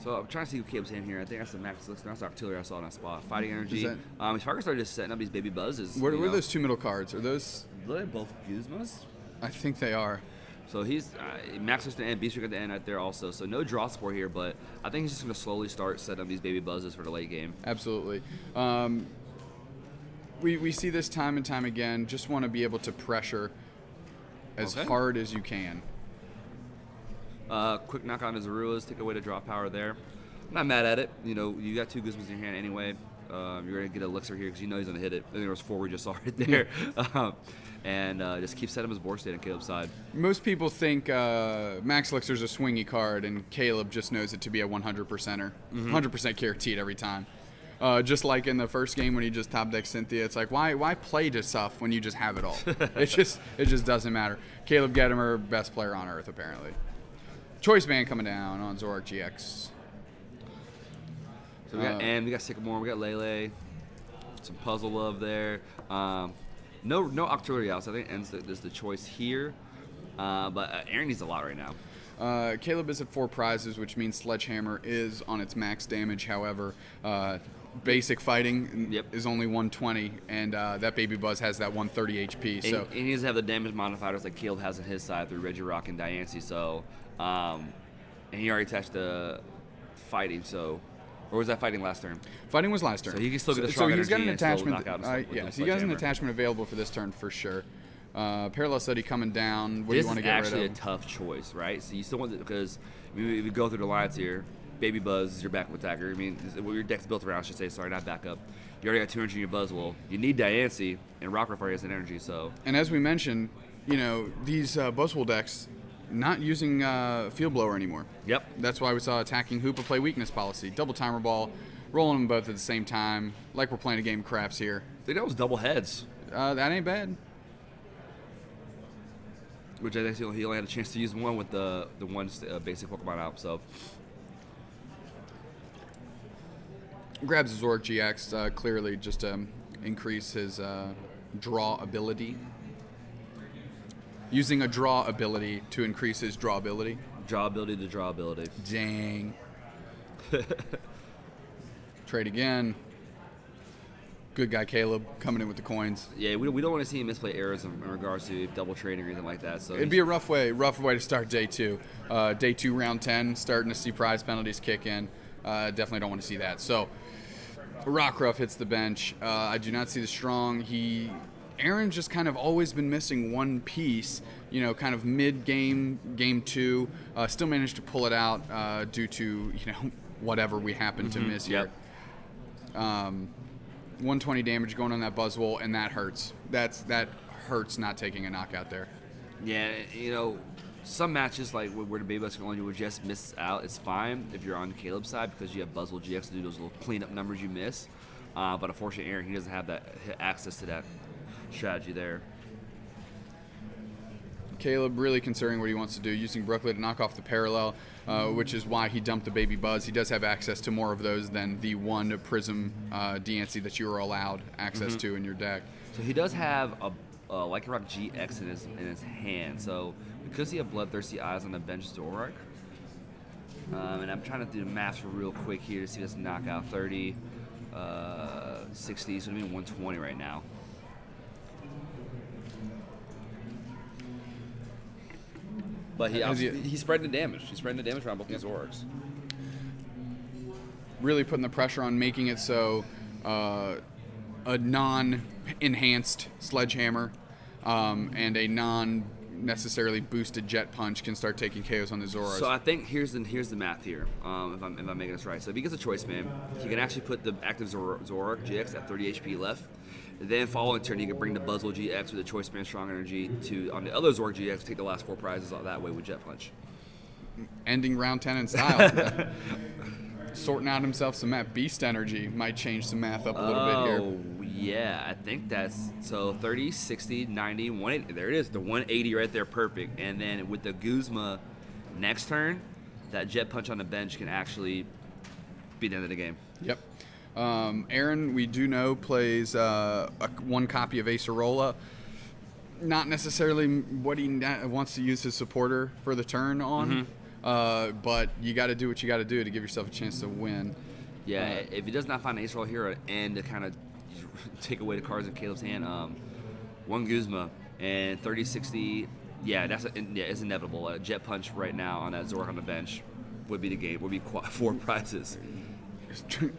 So I'm trying to see who Caleb's in here. I think that's the Max Elixir. That's the Artillery I saw in that spot. Fighting Energy. He's probably started just setting up these Baby Buzzes. What are those 2 middle cards? Are those? Are they both Guzmas? I think they are. So he's Max Elixir at the end, Beast Trick at the end right there also. So no draw support here, but I think he's just going to slowly start setting up these Baby Buzzes for the late game. Absolutely. We see this time and time again. Just want to be able to pressure as hard as you can. Quick knock on his Aruas, take away the draw power there. I'm not mad at it. You know, you got 2 Guzmas in your hand anyway. You're going to get an Elixir here because you know he's going to hit it. I think there was 4 we just saw right there. And just keep setting his board state on Caleb's side. Most people think Max Elixir's a swingy card, and Caleb just knows it to be a 100%er. 100% guaranteed every time. Just like in the first game when he just top decked Cynthia, it's like, why play to stuff when you just have it all? it just doesn't matter. Caleb Gedemer, best player on Earth, apparently. Choice Band coming down on Zoroark GX. So we got Sycamore, we got Lele, some puzzle love there. No Octillery out, so I think it ends the choice here. But Aaron needs a lot right now. Caleb is at 4 prizes, which means Sledgehammer is on its max damage. However, basic fighting is only 120, and that Baby Buzz has that 130 HP. So and he doesn't have the damage modifiers like Caleb has on his side through Regirock and Diancie. So, and he already attached the fighting. So, or was that fighting last turn? Fighting was last turn. So he can still get a So strong he's got an energy and attachment. still knock out Yeah, so he has an attachment available for this turn for sure. Parallel Study coming down. What do you want to get rid of? This is actually a tough choice, right? So you still want it because if we go through the lines here, Baby Buzz is your backup attacker. I mean, what your deck's built around, I should say. Sorry, not backup. You already got 200 in your Buzzwole. You need Diancie, and Rockruff already has an energy. So. And as we mentioned, you know, these Buzzwole decks not using Field Blower anymore. Yep. That's why we saw attacking Hoopa play weakness policy, double timer ball, rolling them both at the same time, like we're playing a game of craps here. I think that was double heads. That ain't bad. Which I think he only had a chance to use one with the one basic Pokemon out. So. Grabs his Zoroark GX, clearly just to increase his draw ability. Using a draw ability to increase his draw ability. Draw ability to draw ability. Dang. Trade again. Good guy Caleb coming in with the coins. Yeah, we don't want to see him misplay errors in regards to double trading or anything like that. So it'd be a rough way to start day 2. Day 2, round 10, starting to see prize penalties kick in. Definitely don't want to see that. So Rockruff hits the bench. I do not see the strong. Aaron's just kind of always been missing one piece, you know, kind of mid-game, game 2. Still managed to pull it out due to, you know, whatever we happen to miss here. 120 damage going on that Buzzwole, and that hurts. That hurts not taking a knockout there. Yeah, you know, some matches like where the Baby Buzz only would just miss out, it's fine if you're on Caleb's side because you have Buzzwole GX to do those little cleanup numbers you miss. But unfortunately, Aaron, he doesn't have that access to that strategy there. Caleb really considering what he wants to do, using Brooklyn to knock off the parallel, which is why he dumped the Baby Buzz. He does have access to more of those than the one Prism DNC that you were allowed access to in your deck. So he does have a Lycanroc GX in his hand. So because he have Bloodthirsty Eyes on the bench Zoroark, And I'm trying to do the math real quick here to see this knockout 30, 60, so it'd be 120 right now. But he's spreading the damage. He's spreading the damage around both these Zorks. Really putting the pressure on making it so a non-enhanced Sledgehammer and a non-necessarily boosted Jet Punch can start taking KOs on the Zoras. So I think here's the math here, if I'm making this right. So if he gets a choice man, he can actually put the active Zorak GX at 30 HP left. Then following turn, he can bring the Buzzwole GX with the choice man Strong Energy to on the other Zorak GX, take the last 4 prizes out that way with Jet Punch. Ending round 10 in style. Sorting out himself some math. Beast Energy might change some math up a little bit here. Oh, yeah. I think that's so 30, 60, 90, 180. There it is. The 180 right there. Perfect. And then with the Guzma next turn, that Jet Punch on the bench can actually be the end of the game. Yep. Aaron, we do know, plays one copy of Acerola. Not necessarily what he wants to use his supporter for the turn on, but you got to do what you got to do to give yourself a chance to win. Yeah, if he does not find an Acerola here and to kind of take away the cards in Caleb's hand, one Guzma and 30, 60, yeah, it's inevitable. A Jet Punch right now on that Zorak on the bench would be the game. Would be 4 prizes.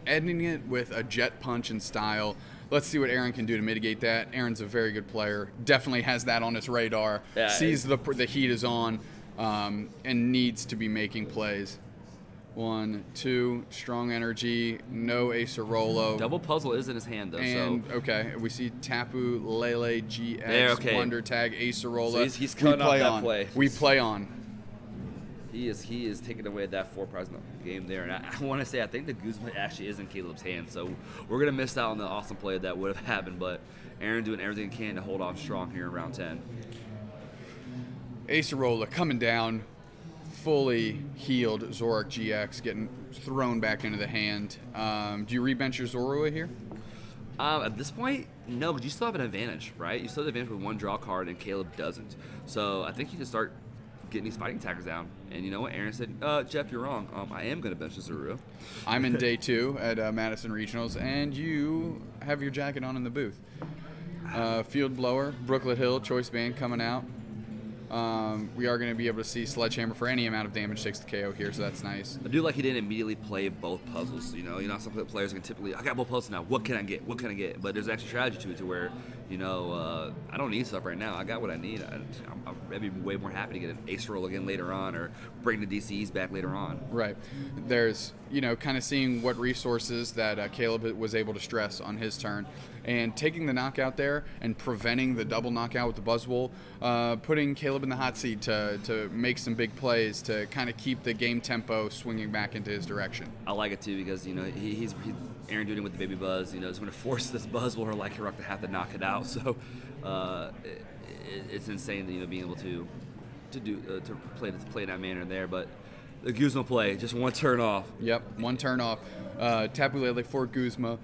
Ending it with a Jet Punch in style. Let's see what Aaron can do to mitigate that. Aaron's a very good player. Definitely has that on his radar. Yeah, sees the heat is on and needs to be making plays. 1, 2, Strong Energy, no Acerola. Double Puzzle is in his hand, though. And, so. Okay, we see Tapu, Lele, GX, okay. Wonder Tag, Acerola. So he's cutting off that play. We play on. He is taking away that 4 prize game there, and I want to say I think the Guzma actually is in Caleb's hand, so we're gonna miss out on the awesome play that would have happened. But Aaron doing everything he can to hold off Strong here in round 10. Acerola coming down, fully healed Zorak GX getting thrown back into the hand. Do you rebench your Zorua here? At this point, no, but you still have an advantage, right? You still have an advantage with 1 draw card, and Caleb doesn't. So I think you can start getting these fighting attackers down. And you know what? Aaron said, Jeff, you're wrong. I am going to bench the Zorua. I'm in day 2 at Madison Regionals, and you have your jacket on in the booth. Field Blower, Brooklet Hill, Choice Band coming out. We are going to be able to see Sledgehammer for any amount of damage takes the KO here, so that's nice. I do like he didn't immediately play both puzzles. You know, some players can typically, I got both puzzles now. What can I get? What can I get? But there's actually strategy to it, to where, I don't need stuff right now. I got what I need. I'd be way more happy to get an Acerola again later on, or bring the DCEs back later on. Right. There's, kind of seeing what resources that Caleb was able to stress on his turn, and taking the knockout there and preventing the double knockout with the Buzzwole, putting Caleb in the hot seat to make some big plays to kind of keep the game tempo swinging back into his direction. I like it too, because he's Aaron doing it with the Baby Buzz. It's going to force this Buzzwole or like Heroic to have to knock it out. So it's insane, being able to play in that manner there. But the Guzma play, just 1 turn off. Yep, 1 turn off. Tapu Lele for Guzma.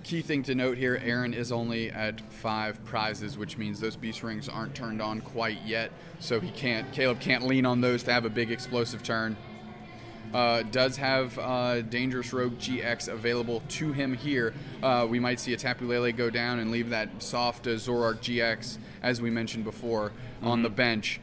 Key thing to note here, Aaron is only at 5 prizes, which means those Beast Rings aren't turned on quite yet, so Caleb can't lean on those to have a big explosive turn. Does have Dangerous Rogue GX available to him here. We might see a Tapu Lele go down and leave that soft Zoroark GX, as we mentioned before, on the bench,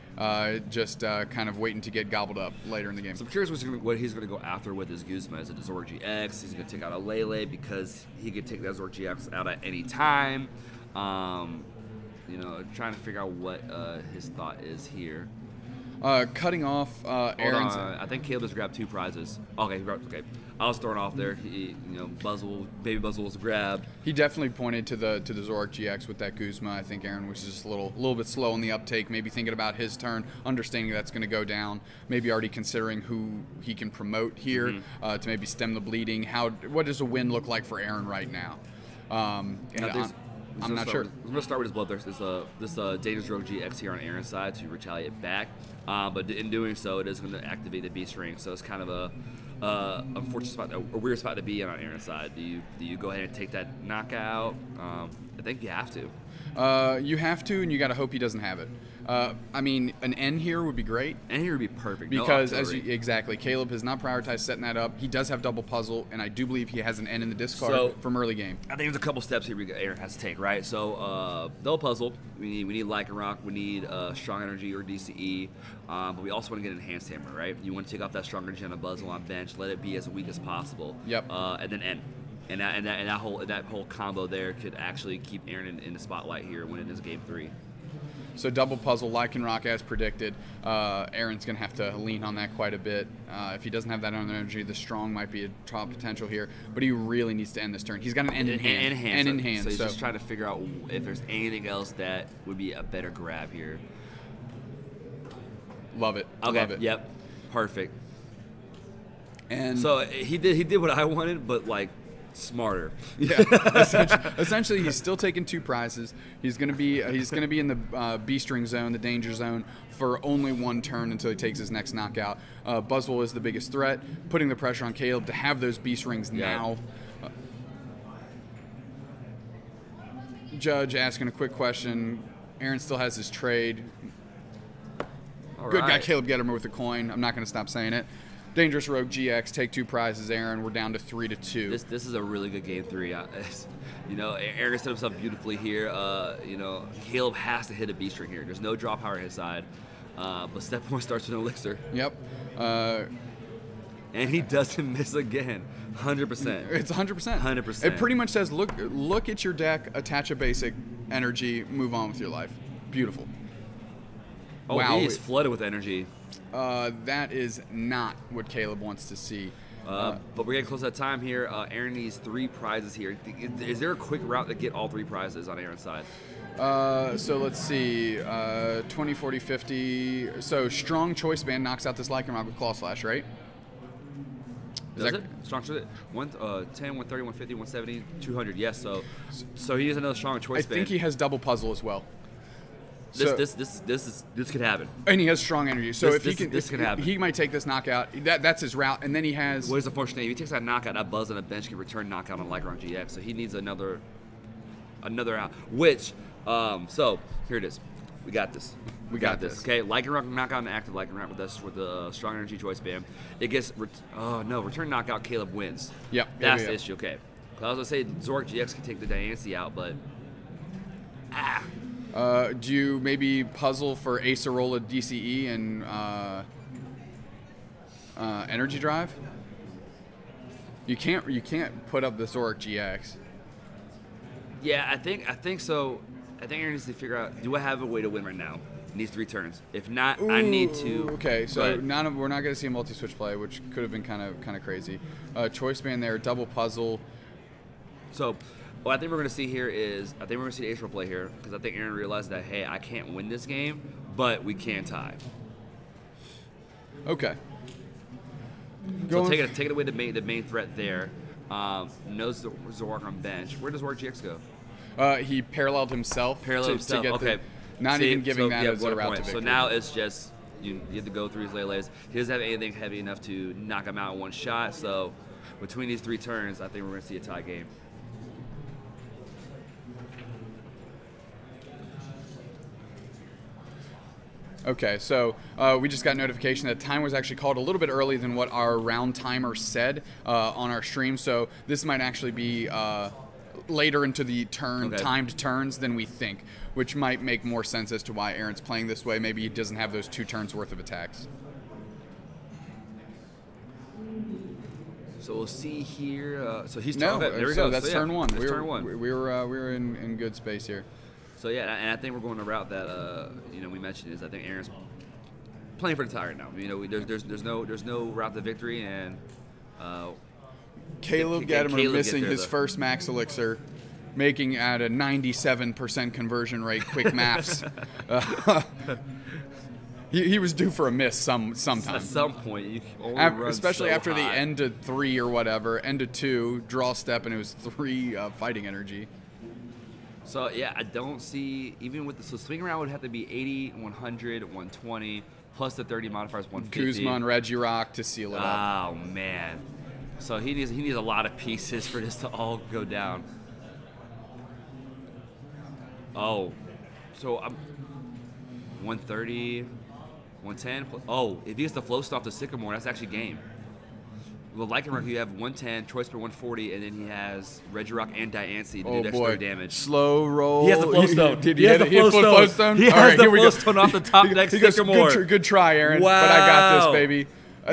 just kind of waiting to get gobbled up later in the game. So I'm curious what he's going to go after with his Guzma. Is it a Zoroark GX? He's going to take out a Lele because he could take that Zoroark GX out at any time. Trying to figure out what his thought is here. Cutting off Aaron's. I think Caleb just grabbed 2 prizes. Okay. I was thrown off there. Baby Buzzwole was grabbed. He definitely pointed to the Zoroark GX with that Guzma. I think Aaron was just a little bit slow in the uptake. Maybe thinking about his turn, understanding that's going to go down. Maybe already considering who he can promote here to maybe stem the bleeding. What does a win look like for Aaron right now? I'm not sure. I'm going to start with his Bloodthirst. This Dangerous Rogue GX here on Aaron's side to retaliate back. But in doing so, it is going to activate the Beast Ring. So it's kind of a unfortunate spot, a weird spot to be in on Aaron's side. Do you go ahead and take that knockout? I think you have to. You have to, and you got to hope he doesn't have it. I mean, an N here would be great. And here would be perfect. Because, no exactly, Caleb has not prioritized setting that up. He does have double puzzle, and I do believe he has an N in the discard from early game. I think there's a couple steps here Aaron has to take, right? So, double puzzle, we need Lycanroc, we need strong energy or DCE, but we also want to get enhanced hammer, right? You want to take off that strong energy on a Buzzle on bench, let it be as weak as possible. Yep. And then N. And that whole combo there could actually keep Aaron in the spotlight here when it is game 3. So double puzzle, Lycanroc as predicted. Aaron's going to have to lean on that quite a bit. If he doesn't have that on energy, the strong might be a top potential here. But he really needs to end this turn. He's got an end in hand. So he's just trying to figure out if there's anything else that would be a better grab here. Love it. Okay. Love it. Yep. Perfect. And so he did what I wanted, but like smarter. Yeah. Essentially, he's still taking 2 prizes. He's gonna be in the B string zone, the danger zone, for only 1 turn until he takes his next knockout. Buzzwole is the biggest threat, putting the pressure on Caleb to have those B strings now. Judge asking a quick question. Aaron still has his trade. Good guy, Caleb Gedemer with a coin. I'm not going to stop saying it. Dangerous Rogue GX, take 2 prizes, Aaron. We're down to 3-2. This is a really good game 3. You know, Aaron set himself beautifully here. You know, Caleb has to hit a B string here. There's no draw power on his side. But step 1 starts with an elixir. Yep. And he doesn't miss again. 100%. It's 100%. 100%. It pretty much says, look at your deck, attach a basic energy, move on with your life. Beautiful. Oh, wow. He is flooded with energy. That is not what Caleb wants to see. But we're getting close to that time here. Aaron needs 3 prizes here. Is there a quick route to get all 3 prizes on Aaron's side? So let's see. 20, 40, 50. So strong choice band knocks out this Lycanroc with Claw Slash, right? Does it? Strong choice. 10, 130, 150, 170, 200. Yes. So he has another strong choice band. I think he has double puzzle as well. This could happen. And he has strong energy. So if this could happen. He might take this knockout. That's his route, and then he has. What is the fortunate? If he takes that knockout, that Buzz on the bench can return knockout on Lycanroc GX. So he needs another out. Which, so here it is. We got this. We got this. Okay, Lycanroc knockout and active Lycanroc with the strong energy choice band. It gets return knockout. Caleb wins. Yep. That's the issue. Okay. I was gonna say Zoroark GX can take the Diancie out, but do you maybe puzzle for Acerola DCE and Energy Drive? You can't put up the Zoroark GX. Yeah, I think so. I think Aaron needs to figure out: do I have a way to win right now? He needs 3 turns. If not, I need to. Okay, so we're not going to see a multi-switch play, which could have been kind of crazy. Choice band there, double puzzle. So, what I think we're going to see here is we're going to see the Ace roll play here because I think Aaron realized that hey, I can't win this game, but we can tie. Okay. So take it away the main threat there. Knows Zoroark on bench. Where does Zoroark GX go? He paralleled himself. To get okay. Not even giving that as a route to victory. So now it's just you have to go through his Lele's. He doesn't have anything heavy enough to knock him out in 1 shot. So between these 3 turns, I think we're going to see a tie game. Okay, so we just got notification that time was actually called a little bit early than what our round timer said on our stream. So this might actually be later into the timed turns than we think, which might make more sense as to why Aaron's playing this way. Maybe he doesn't have those 2 turns worth of attacks. So we'll see here. So he's there we go. That's turn 1. Turn 1. We were in good space here. So yeah, and I think we're going the route that we mentioned is I think Aaron's playing for the tie right now. There's no route to victory, and Caleb Gedemer missing his first max elixir, making at a 97% conversion rate. Quick maths. He was due for a miss sometime. At some point, you only especially so after high. the end of 3 or whatever, end of 2, draw step, and it was 3 fighting energy. So yeah, I don't see even with the swing around would have to be 80, 100, 120 plus the 30 modifiers 150. Guzman, Regirock to seal it up. Oh man, so he needs a lot of pieces for this to all go down. Oh, so I'm 130, 110. Oh, if he gets the flow off the Sycamore, that's actually game. Well, Lycanroc, you have 110, Choice Spear 140, and then he has Regirock and Diancie to do dexterity damage. Slow roll. He has the flow stone. Did he have the flow stone? He has the flow stone off the top deck Sycamore. Good try, Aaron. Wow. But I got this, baby.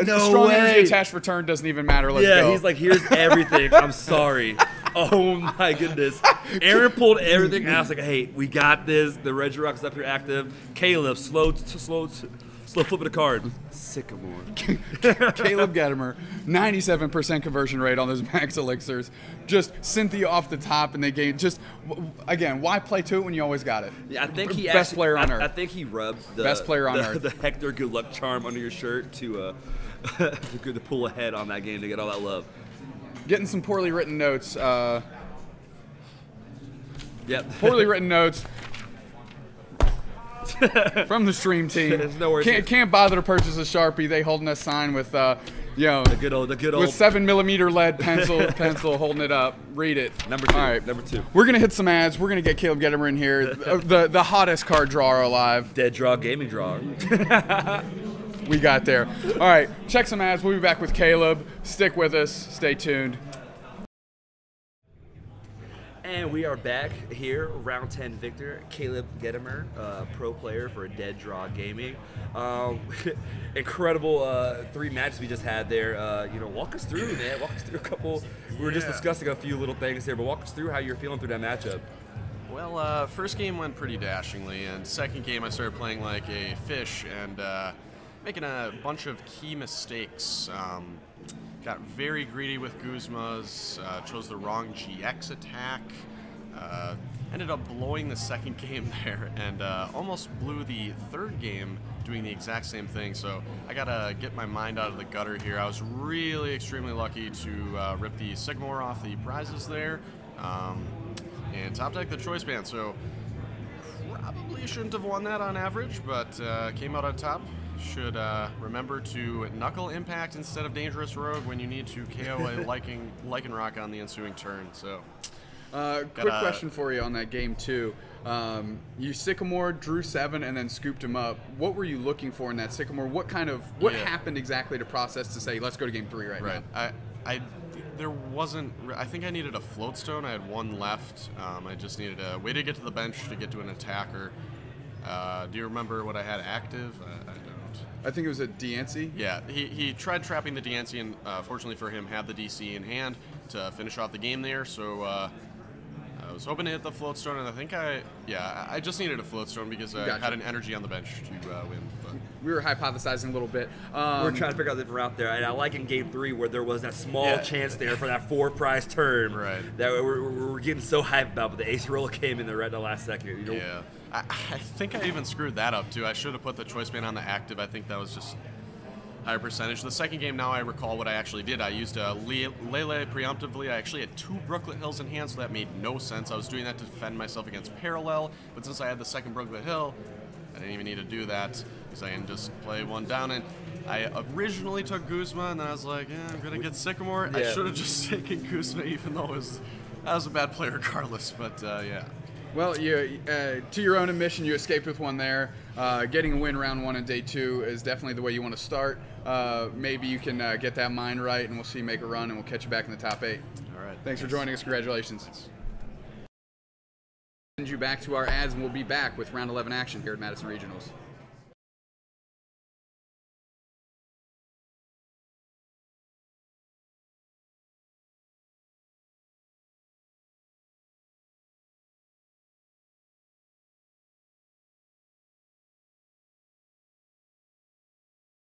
No strong way. energy attached return doesn't even matter. Let's go. Yeah, he's like, here's everything. I'm sorry. Oh my goodness. Aaron pulled everything out. I was like, hey, we got this. The Regirock's up here active. Caleb, slow flipping a card. Sycamore. Caleb Gedemer, 97% conversion rate on those max elixirs. Just Cynthia off the top, and they gain. Just again, why play to it when you always got it? Yeah, I think he best player on earth. I think he rubbed the best player on earth. The Hector Good Luck charm under your shirt to to pull ahead on that game to get all that love. Getting some poorly written notes. Yep. Poorly written notes. From the stream team. No can't bother to purchase a Sharpie. They holding us sign with the good old with 7mm lead pencil holding it up. Read it. Number 2. All right. Number 2. We're gonna hit some ads. We're gonna get Caleb Gedemer in here. the hottest card drawer alive. Dead draw gaming draw. We got there. All right. Check some ads. We'll be back with Caleb. Stick with us. Stay tuned. And we are back here, round 10 victor, Caleb Gedemer, pro player for Dead Draw Gaming. Incredible 3 matches we just had there. Walk us through, man. Walk us through a couple. We were just discussing a few little things here, but walk us through how you're feeling through that matchup. Well, first game went pretty dashingly, and second game I started playing like a fish and making a bunch of key mistakes. Got very greedy with Guzma's, chose the wrong GX attack, ended up blowing the second game there, and almost blew the third game doing the exact same thing. So I gotta get my mind out of the gutter here. I was really extremely lucky to rip the Sycamore off the prizes there, and top deck the choice band. So probably shouldn't have won that on average, but came out on top. Should remember to Knuckle Impact instead of Dangerous Rogue when you need to KO a Lycanroc on the ensuing turn. So, quick question for you on that game too. You Sycamore, drew 7, and then scooped him up. What were you looking for in that Sycamore? What happened exactly to process to say let's go to game 3 right now? There wasn't. I think I needed a float stone. I had 1 left. I just needed a way to get to the bench to get to an attacker. Do you remember what I had active? I don't. I think it was a Diancie. Yeah, he tried trapping the Diancie, and fortunately for him, had the DC in hand to finish off the game there. So I was hoping to hit the float stone, and I think I just needed a float stone because I had an energy on the bench to win. But. We were hypothesizing a little bit. We're trying to figure out the different route there, and I like in game 3 where there was that small chance there for that 4 prize turn. Right. That we're getting so hyped about, but the ace roll came in there right in the last second. Yeah. I think I even screwed that up too. I should have put the choice band on the active. I think that was just higher percentage. The second game, now I recall what I actually did. I used a Lele preemptively. I actually had 2 Brooklet Hills in hand, so that made no sense. I was doing that to defend myself against Parallel, but since I had the second Brooklet Hill, I didn't even need to do that because I can just play 1 down. And I originally took Guzma, and then I was like, I'm going to get Sycamore. Yeah. I should have just taken Guzma, even though I was a bad player regardless, but yeah. Well, to your own admission, you escaped with 1 there. Getting a win round 1 in day 2 is definitely the way you want to start. Maybe you can get that mind right, and we'll see you make a run, and we'll catch you back in the top 8. All right. Thanks for joining us. Congratulations. Send you back to our ads, and we'll be back with round 11 action here at Madison Regionals.